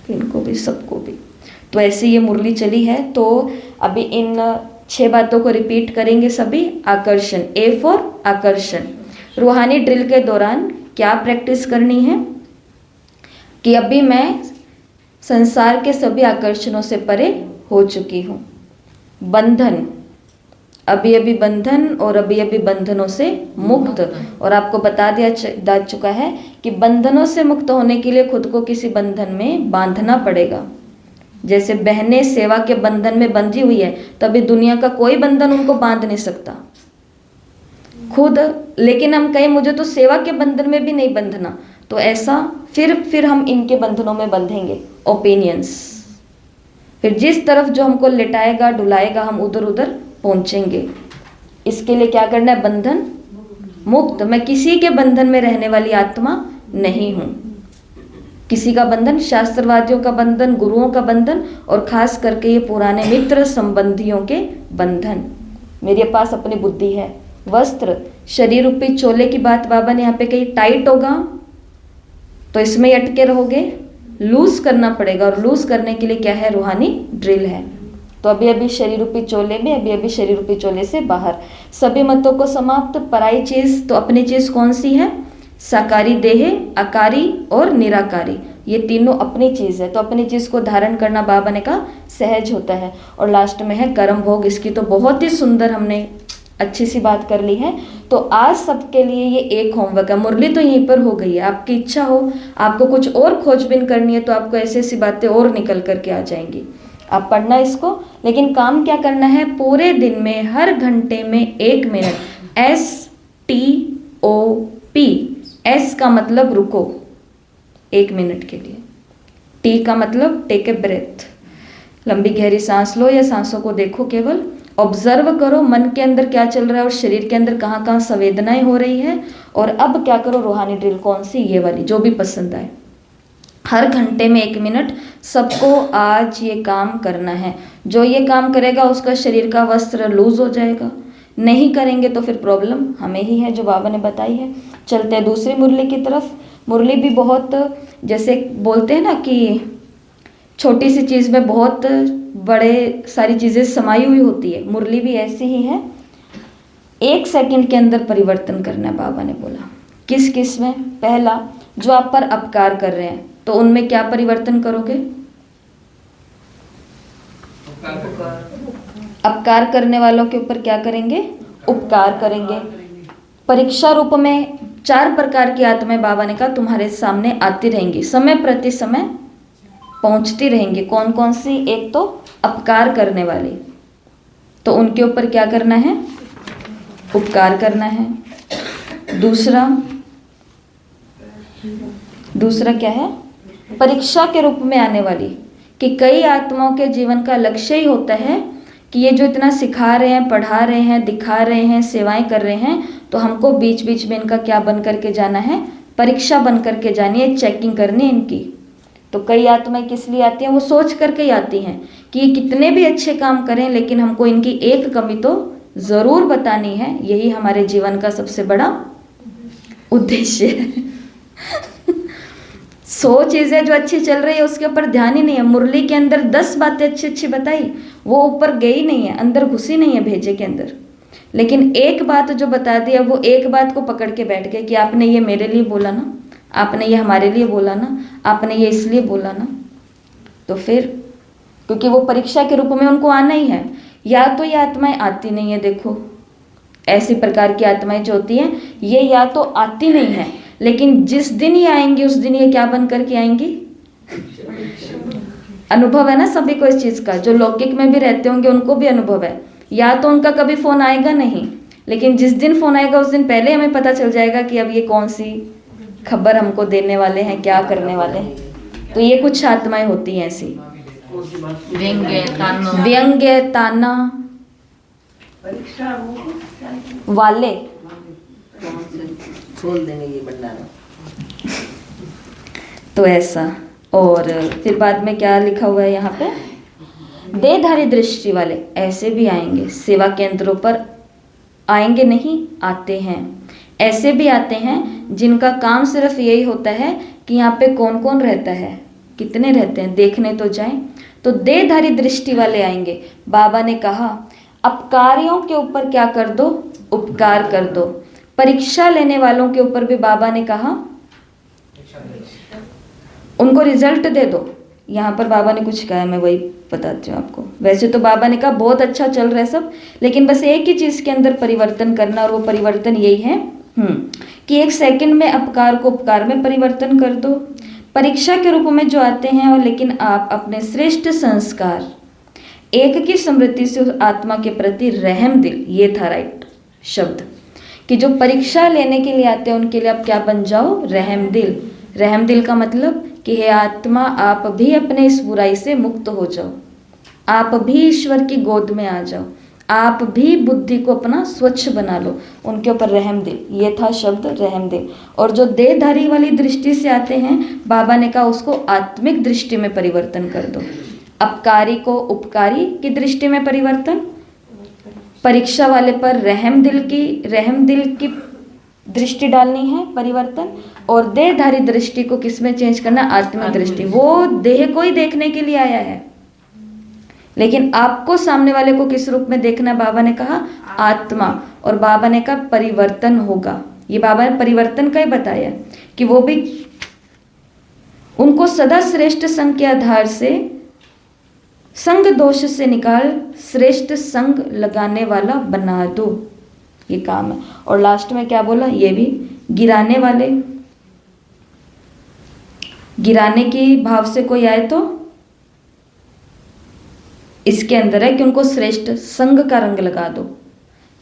इनको भी सबको भी। तो ऐसे ये मुरली चली है। तो अभी इन 6 बातों को रिपीट करेंगे सभी। आकर्षण, ए फॉर आकर्षण। रूहानी ड्रिल के दौरान क्या प्रैक्टिस करनी है कि अभी मैं संसार के सभी आकर्षणों से परे हो चुकी हूँ। बंधन, अभी अभी बंधन और अभी अभी बंधनों से मुक्त। और आपको बता दिया जा चुका है कि बंधनों से मुक्त होने के लिए खुद को किसी बंधन में बांधना पड़ेगा। जैसे बहनें सेवा के बंधन में बंधी हुई है, तभी दुनिया का कोई बंधन उनको बांध नहीं सकता खुद। लेकिन हम कहें मुझे तो सेवा के बंधन में भी नहीं बंधना, तो ऐसा फिर हम इनके बंधनों में बंधेंगे, ओपिनियंस। फिर जिस तरफ जो हमको लिटाएगा डुलाएगा हम उधर उधर पहुंचेंगे। इसके लिए क्या करना है? बंधन मुक्त। मैं किसी के बंधन में रहने वाली आत्मा नहीं हूं। किसी का बंधन, शास्त्रवादियों का बंधन, गुरुओं का बंधन, और खास करके ये पुराने मित्र संबंधियों के बंधन। मेरे पास अपनी बुद्धि है। वस्त्र, शरीर रूपी चोले की बात बाबा ने यहाँ पे कही, टाइट होगा तो इसमें ही अटके रहोगे, लूज करना पड़ेगा। और लूज करने के लिए क्या है? रूहानी ड्रिल है। तो अभी अभी शरीर रूपी चोले में, अभी अभी शरीर रूपी चोले से बाहर। सभी मतों को समाप्त। पराई चीज तो अपनी चीज कौन सी है? साकारी देह, आकारी और निराकारी, ये तीनों अपनी चीज है। तो अपनी चीज को धारण करना बाबा ने कहा सहज होता है। और लास्ट में है कर्म भोग। इसकी तो बहुत ही सुंदर हमने अच्छी सी बात कर ली है। तो आज सबके लिए ये एक होमवर्क है। मुरली तो यहीं पर हो गई है। आपकी इच्छा हो, आपको कुछ और खोजबीन करनी है, तो आपको ऐसी ऐसी बातें और निकल करके आ जाएंगी। आप पढ़ना इसको, लेकिन काम क्या करना है? पूरे दिन में हर घंटे में 1 मिनट STOP। S का मतलब रुको 1 मिनट के लिए। T का मतलब टेक ए ब्रेथ, लंबी गहरी सांस लो या सांसों को देखो, केवल ऑब्जर्व करो मन के अंदर क्या चल रहा है और शरीर के अंदर कहाँ कहाँ संवेदनाएं हो रही है। और अब क्या करो? रूहानी ड्रिल कौन सी? ये वाली, जो भी पसंद आए। हर घंटे में 1 मिनट सबको आज ये काम करना है। जो ये काम करेगा उसका शरीर का वस्त्र लूज हो जाएगा। नहीं करेंगे तो फिर प्रॉब्लम हमें ही है, जो बाबा ने बताई है। चलते हैं दूसरी मुरली की तरफ। मुरली भी बहुत, जैसे बोलते हैं ना कि छोटी सी चीज़ में बहुत बड़े सारी चीज़ें समाई हुई होती है, मुरली भी ऐसी ही है। 1 सेकंड के अंदर परिवर्तन करना है बाबा ने बोला। किस किस में? पहला, जो आप पर अपकार कर रहे हैं, तो उनमें क्या परिवर्तन करोगे? अपकार करने वालों के ऊपर क्या करेंगे? उपकार करेंगे। परीक्षा रूप में 4 प्रकार की आत्माएं बाबा ने कहा तुम्हारे सामने आती रहेंगी, समय प्रति समय पहुंचती रहेंगी। कौन कौन सी? एक तो अपकार करने वाली, तो उनके ऊपर क्या करना है? उपकार करना है। दूसरा क्या है? परीक्षा के रूप में आने वाली, कि कई आत्माओं के जीवन का लक्ष्य ही होता है कि ये जो इतना सिखा रहे हैं, पढ़ा रहे हैं, दिखा रहे हैं, सेवाएं कर रहे हैं, तो हमको बीच बीच में इनका क्या बन करके जाना है? परीक्षा बन करके जानी है, चेकिंग करनी है इनकी। तो कई आत्माएं किस लिए आती हैं? वो सोच करके ही आती हैं कि ये कितने भी अच्छे काम करें, लेकिन हमको इनकी एक कमी तो ज़रूर बतानी है। यही हमारे जीवन का सबसे बड़ा उद्देश्य है। 100 चीज़ें जो अच्छी चल रही है उसके ऊपर ध्यान ही नहीं है। मुरली के अंदर 10 बातें अच्छी अच्छी बताई, वो ऊपर गई नहीं है, अंदर घुसी नहीं है भेजे के अंदर। लेकिन एक बात जो बता दी है, वो एक बात को पकड़ के बैठ गए कि आपने ये मेरे लिए बोला ना, आपने ये हमारे लिए बोला ना, आपने ये इसलिए बोला ना। तो फिर क्योंकि वो परीक्षा के रूप में उनको आना ही है। या तो ये आत्माएं आती नहीं है, देखो ऐसी प्रकार की आत्माएं जो होती हैं, ये या तो आती नहीं है, लेकिन जिस दिन ये आएंगी उस दिन ये क्या बन करके आएंगी? अनुभव है ना सभी को इस चीज़ का। जो लौकिक में भी रहते होंगे उनको भी अनुभव है। या तो उनका कभी फ़ोन आएगा नहीं, लेकिन जिस दिन फ़ोन आएगा उस दिन पहले हमें पता चल जाएगा कि अब ये कौन सी खबर हमको देने वाले हैं, क्या करने वाले हैं। तो ये कुछ आत्माएं होती हैं ऐसी। व्यंग्य तानो व्यंग्य ताना वाले। खोल देंगे ये भंडारा। तो ऐसा। और फिर बाद में क्या लिखा हुआ है यहाँ पे, देहधारी दृष्टि वाले ऐसे भी आएंगे, सेवा केंद्रों पर आएंगे नहीं, आते हैं। ऐसे भी आते हैं जिनका काम सिर्फ यही होता है कि यहाँ पे कौन कौन रहता है, कितने रहते हैं, देखने तो जाएं। तो देहधारी दृष्टि वाले आएंगे। बाबा ने कहा अपकारियों के ऊपर क्या कर दो, उपकार कर दो। परीक्षा लेने वालों के ऊपर भी बाबा ने कहा उनको रिजल्ट दे दो। यहाँ पर बाबा ने कुछ कहा है, मैं वही बताती हूँ आपको। वैसे तो बाबा ने कहा बहुत अच्छा चल रहा है सब, लेकिन बस एक ही चीज़ के अंदर परिवर्तन करना, और वो परिवर्तन यही है कि 1 सेकंड में अपकार को उपकार में परिवर्तन कर दो। परीक्षा के रूप में जो आते हैं, और लेकिन आप अपने श्रेष्ठ संस्कार, एक की स्मृति से उस आत्मा के प्रति रहम दिल, ये था राइट शब्द, कि जो परीक्षा लेने के लिए आते हैं उनके लिए आप क्या बन जाओ, रहम दिल। रहम दिल का मतलब कि हे आत्मा, आप भी अपने इस बुराई से मुक्त हो जाओ, आप भी ईश्वर की गोद में आ जाओ, आप भी बुद्धि को अपना स्वच्छ बना लो, उनके ऊपर रहम दिल, ये था शब्द रहम दिल। और जो देहधारी वाली दृष्टि से आते हैं, बाबा ने कहा उसको आत्मिक दृष्टि में परिवर्तन कर दो। अपकारी को उपकारी की दृष्टि में परिवर्तन, परीक्षा वाले पर रहम दिल की दृष्टि डालनी है, परिवर्तन। और देहधारी दृष्टि को किस में चेंज करना, आत्मिक दृष्टि। वो देह को ही देखने के लिए आया है, लेकिन आपको सामने वाले को किस रूप में देखना है, बाबा ने कहा आत्मा। और बाबा ने कहा परिवर्तन होगा, ये बाबा ने परिवर्तन का ही बताया कि वो भी उनको सदा श्रेष्ठ संग के आधार से संग दोष से निकाल श्रेष्ठ संग लगाने वाला बना दो, ये काम है। और लास्ट में क्या बोला, ये भी गिराने वाले, गिराने की भाव से कोई आए तो इसके अंदर है कि उनको श्रेष्ठ संग का रंग लगा दो।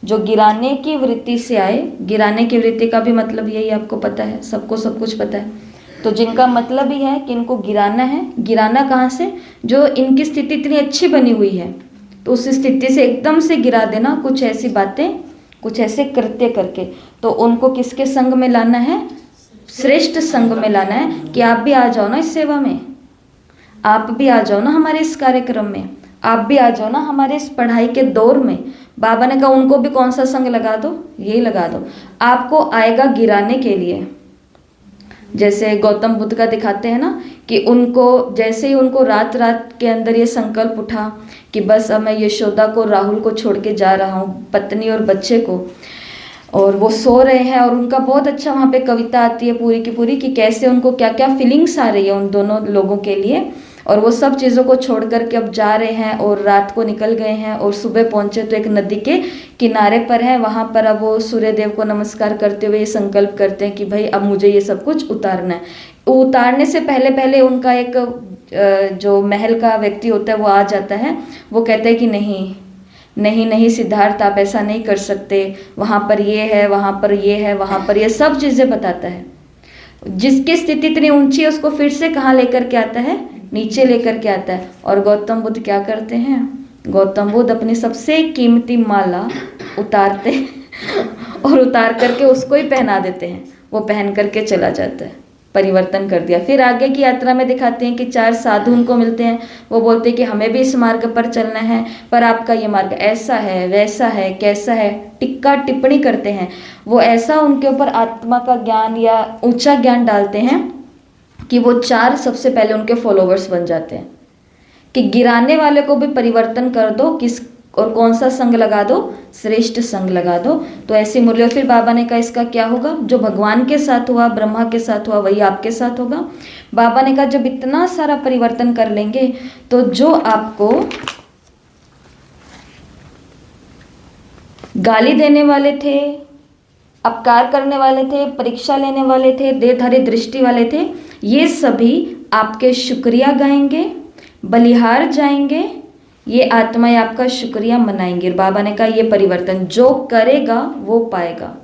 जो गिराने की वृत्ति से आए, गिराने की वृत्ति का भी मतलब यही आपको पता है, सबको सब कुछ पता है। तो जिनका मतलब ही है कि इनको गिराना है, गिराना कहाँ से, जो इनकी स्थिति इतनी अच्छी बनी हुई है तो उस स्थिति से एकदम से गिरा देना, कुछ ऐसी बातें, कुछ ऐसे कृत्य करके। तो उनको किसके संग में लाना है, श्रेष्ठ संग में लाना है कि आप भी आ जाओ ना इस सेवा में, आप भी आ जाओ ना हमारे इस कार्यक्रम में, आप भी आ जाओ ना हमारे इस पढ़ाई के दौर में। बाबा ने कहा उनको भी कौन सा संग लगा दो, यही लगा दो। आपको आएगा गिराने के लिए, जैसे गौतम बुद्ध का दिखाते हैं ना कि उनको जैसे ही उनको रात रात के अंदर ये संकल्प उठा कि बस अब मैं यशोदा को, राहुल को छोड़ के जा रहा हूँ, पत्नी और बच्चे को, और वो सो रहे हैं, और उनका बहुत अच्छा वहाँ पे कविता आती है पूरी की पूरी कि कैसे उनको क्या क्या फीलिंग्स आ रही है उन दोनों लोगों के लिए, और वो सब चीज़ों को छोड़ करके अब जा रहे हैं और रात को निकल गए हैं और सुबह पहुँचे तो एक नदी के किनारे पर है। वहाँ पर अब वो सूर्य देव को नमस्कार करते हुए ये संकल्प करते हैं कि भाई अब मुझे ये सब कुछ उतारना है। उतारने से पहले पहले उनका एक जो महल का व्यक्ति होता है वो आ जाता है, वो कहता है कि नहीं नहीं नहीं सिद्धार्थ, आप ऐसा नहीं कर सकते, वहाँ पर ये है, वहाँ पर ये है, वहाँ पर ये सब चीज़ें बताता है। जिसकी स्थिति इतनी ऊंची है उसको फिर से कहाँ लेकर के आता है, नीचे लेकर के आता है। और गौतम बुद्ध क्या करते हैं, गौतम बुद्ध अपनी सबसे कीमती माला उतारते और उतार करके उसको ही पहना देते हैं, वो पहन करके चला जाता है, परिवर्तन कर दिया। फिर आगे की यात्रा में दिखाते हैं कि 4 साधु उनको मिलते हैं, वो बोलते हैं कि हमें भी इस मार्ग पर चलना है, पर आपका ये मार्ग ऐसा है, वैसा है, कैसा है, टिक्का टिप्पणी करते हैं। वो ऐसा उनके ऊपर आत्मा का ज्ञान या ऊंचा ज्ञान डालते हैं कि वो 4 सबसे पहले उनके फॉलोवर्स बन जाते हैं कि गिराने वाले को भी परिवर्तन कर दो, किस और कौन सा संग लगा दो, श्रेष्ठ संग लगा दो। तो ऐसी मुरली। और फिर बाबा ने कहा इसका क्या होगा, जो भगवान के साथ हुआ, ब्रह्मा के साथ हुआ, वही आपके साथ होगा। बाबा ने कहा जब इतना सारा परिवर्तन कर लेंगे तो जो आपको गाली देने वाले थे, अपकार करने वाले थे, परीक्षा लेने वाले थे, देहधारी दृष्टि वाले थे, ये सभी आपके शुक्रिया गाएंगे, बलिहार जाएंगे, ये आत्माएं आपका शुक्रिया मनाएंगे। बाबा ने कहा ये परिवर्तन जो करेगा वो पाएगा।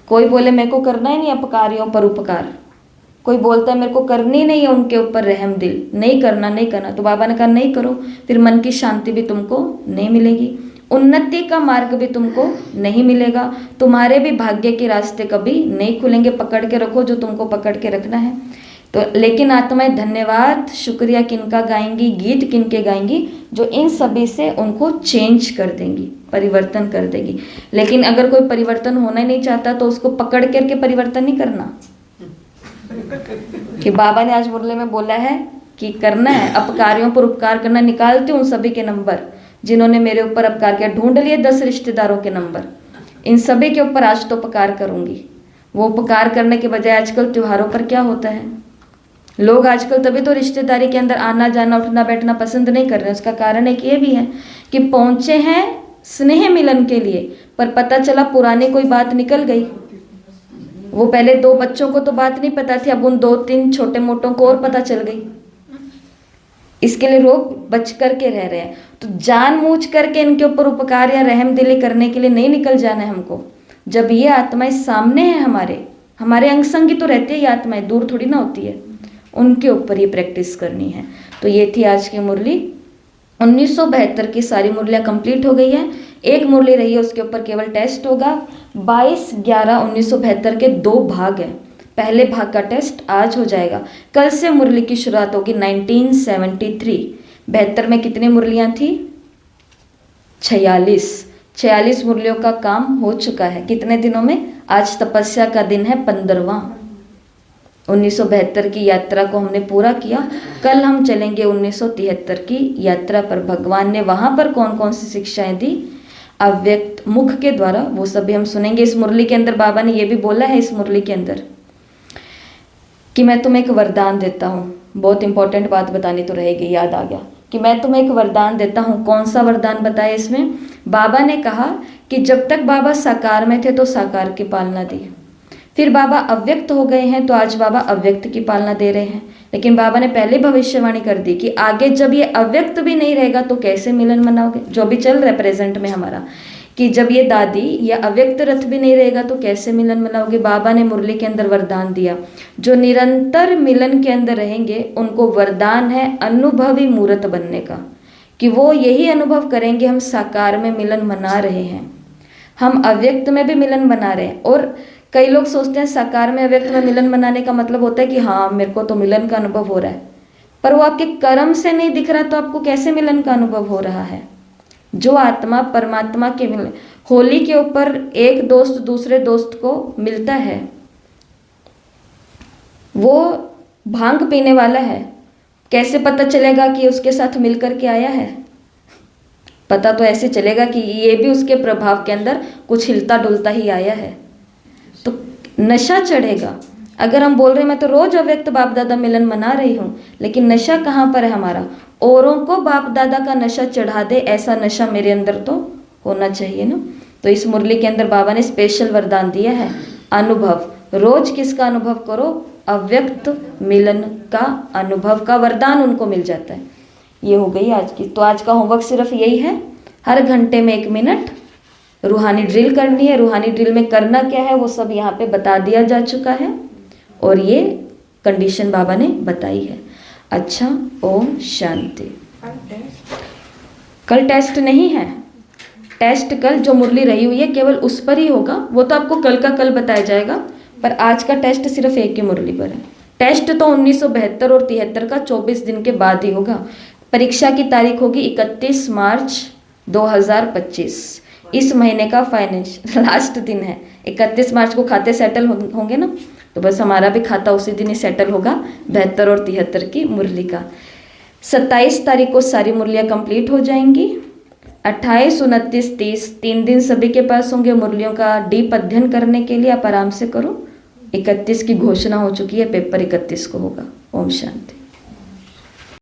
कोई बोले मेरे को करना ही नहीं अपकारियों पर उपकार, कोई बोलता है मेरे को करनी नहीं है उनके ऊपर रहम दिल, नहीं करना नहीं करना, तो बाबा ने कहा नहीं करो, फिर मन की शांति भी तुमको नहीं मिलेगी, उन्नति का मार्ग भी तुमको नहीं मिलेगा, तुम्हारे भी भाग्य के रास्ते कभी नहीं खुलेंगे। पकड़ के रखो जो तुमको पकड़ के रखना है। तो लेकिन आत्माएं धन्यवाद शुक्रिया किनका गाएंगी, गीत किनके गाएंगी, जो इन सभी से उनको चेंज कर देंगी, परिवर्तन कर देगी। लेकिन अगर कोई परिवर्तन होना ही नहीं चाहता तो उसको पकड़ करके परिवर्तन नहीं करना। कि बाबा ने आज मुरली में बोला है कि करना है अपकारियों पर उपकार करना। निकालती हूँ सभी के नंबर जिन्होंने मेरे ऊपर अपकार किया, ढूंढ लिए 10 रिश्तेदारों के नंबर, इन सभी के ऊपर आज तो उपकार करूंगी। वो उपकार करने के बजाय आजकल त्योहारों पर क्या होता है, लोग आजकल तभी तो रिश्तेदारी के अंदर आना जाना उठना बैठना पसंद नहीं कर रहे हैं। उसका कारण एक ये भी है कि पहुंचे हैं स्नेह मिलन के लिए, पर पता चला पुरानी कोई बात निकल गई। वो पहले 2 बच्चों को तो बात नहीं पता थी, अब उन 2-3 छोटे मोटों को और पता चल गई। इसके लिए लोग बच करके रह रहे हैं। तो जानबूझ करके इनके ऊपर उपकार या रहम दिली करने के लिए नहीं निकल जाना है हमको। जब ये आत्माएं सामने है हमारे अंग संगी तो रहते ही आत्माएं, दूर थोड़ी ना होती है, उनके ऊपर ये प्रैक्टिस करनी है। तो ये थी आज की मुरली। 1972 की सारी मुरलियाँ कंप्लीट हो गई है। एक मुरली रही है, उसके ऊपर केवल टेस्ट होगा। 22/11/1972 के 2 भाग हैं। पहले भाग का टेस्ट आज हो जाएगा। कल से मुरली की शुरुआत होगी 1973। 72 में कितनी मुरलियाँ थी? 46 मुरलियों का काम हो चुका है। कितने दिनों में? आज तपस्या का दिन है 15वां। 1972 की यात्रा को हमने पूरा किया। कल हम चलेंगे 1973 की यात्रा पर। भगवान ने वहाँ पर कौन कौन सी शिक्षाएं दी अव्यक्त मुख के द्वारा, वो सभी हम सुनेंगे। इस मुरली के अंदर बाबा ने ये भी बोला है, इस मुरली के अंदर, कि मैं तुम्हें एक वरदान देता हूँ। बहुत इंपॉर्टेंट बात बतानी तो रहेगी, याद आ गया कि मैं तुम्हें एक वरदान देता हूँ। कौन सा वरदान बताया इसमें? बाबा ने कहा कि जब तक बाबा साकार में थे तो साकार की पालना दी, फिर बाबा अव्यक्त हो गए हैं तो आज बाबा अव्यक्त की पालना दे रहे हैं। लेकिन बाबा ने पहले भविष्यवाणी कर दी कि आगे जब ये अव्यक्त भी नहीं रहेगा तो कैसे मिलन मनाओगे, जो भी चल रहा है प्रेजेंट में हमारा, कि जब ये दादी या अव्यक्त रथ भी नहीं रहेगा तो कैसे मिलन मनाओगे। बाबा ने मुरली के अंदर वरदान दिया, जो निरंतर मिलन के अंदर रहेंगे उनको वरदान है अनुभवी मूर्त बनने का, कि वो यही अनुभव करेंगे हम साकार में मिलन मना रहे हैं, हम अव्यक्त में भी मिलन मना रहे हैं। और कई लोग सोचते हैं साकार में अव्यक्त में मिलन मनाने का मतलब होता है कि हाँ मेरे को तो मिलन का अनुभव हो रहा है, पर वो आपके कर्म से नहीं दिख रहा तो आपको कैसे मिलन का अनुभव हो रहा है। जो आत्मा परमात्मा के मिलन, होली के ऊपर एक दोस्त दूसरे दोस्त को मिलता है, वो भांग पीने वाला है, कैसे पता चलेगा कि उसके साथ मिल करके आया है? पता तो ऐसे चलेगा कि ये भी उसके प्रभाव के अंदर कुछ हिलता डुलता ही आया है, तो नशा चढ़ेगा। अगर हम बोल रहे हैं मैं तो रोज अव्यक्त बाप दादा मिलन मना रही हूँ, लेकिन नशा कहाँ पर है हमारा? औरों को बाप दादा का नशा चढ़ा दे, ऐसा नशा मेरे अंदर तो होना चाहिए ना। तो इस मुरली के अंदर बाबा ने स्पेशल वरदान दिया है अनुभव। रोज किसका अनुभव करो? अव्यक्त मिलन का अनुभव का वरदान उनको मिल जाता है। ये हो गई आज की। तो आज का होमवर्क सिर्फ यही है, हर घंटे में 1 मिनट रूहानी ड्रिल करनी है। रूहानी ड्रिल में करना क्या है वो सब यहाँ पे बता दिया जा चुका है, और ये कंडीशन बाबा ने बताई है। अच्छा, ओम शांति। कल टेस्ट नहीं है, टेस्ट कल जो मुरली रही हुई है केवल उस पर ही होगा, वो तो आपको कल का कल बताया जाएगा, पर आज का टेस्ट सिर्फ एक ही मुरली पर है। टेस्ट तो 1972 और 73 का 24 दिन के बाद ही होगा। परीक्षा की तारीख होगी 31 मार्च 2025। इस महीने का फाइनेंस लास्ट दिन है। 31 मार्च को खाते सेटल होंगे ना, तो बस हमारा भी खाता उसी दिन ही सेटल होगा 72 और 73 की मुरली का। 27 तारीख को सारी मुरलियाँ कंप्लीट हो जाएंगी। 28, 29, 30 3 दिन सभी के पास होंगे मुरलियों का डीप अध्ययन करने के लिए। आप आराम से करो। 31 की घोषणा हो चुकी है, पेपर 31 को होगा। ओम शांति।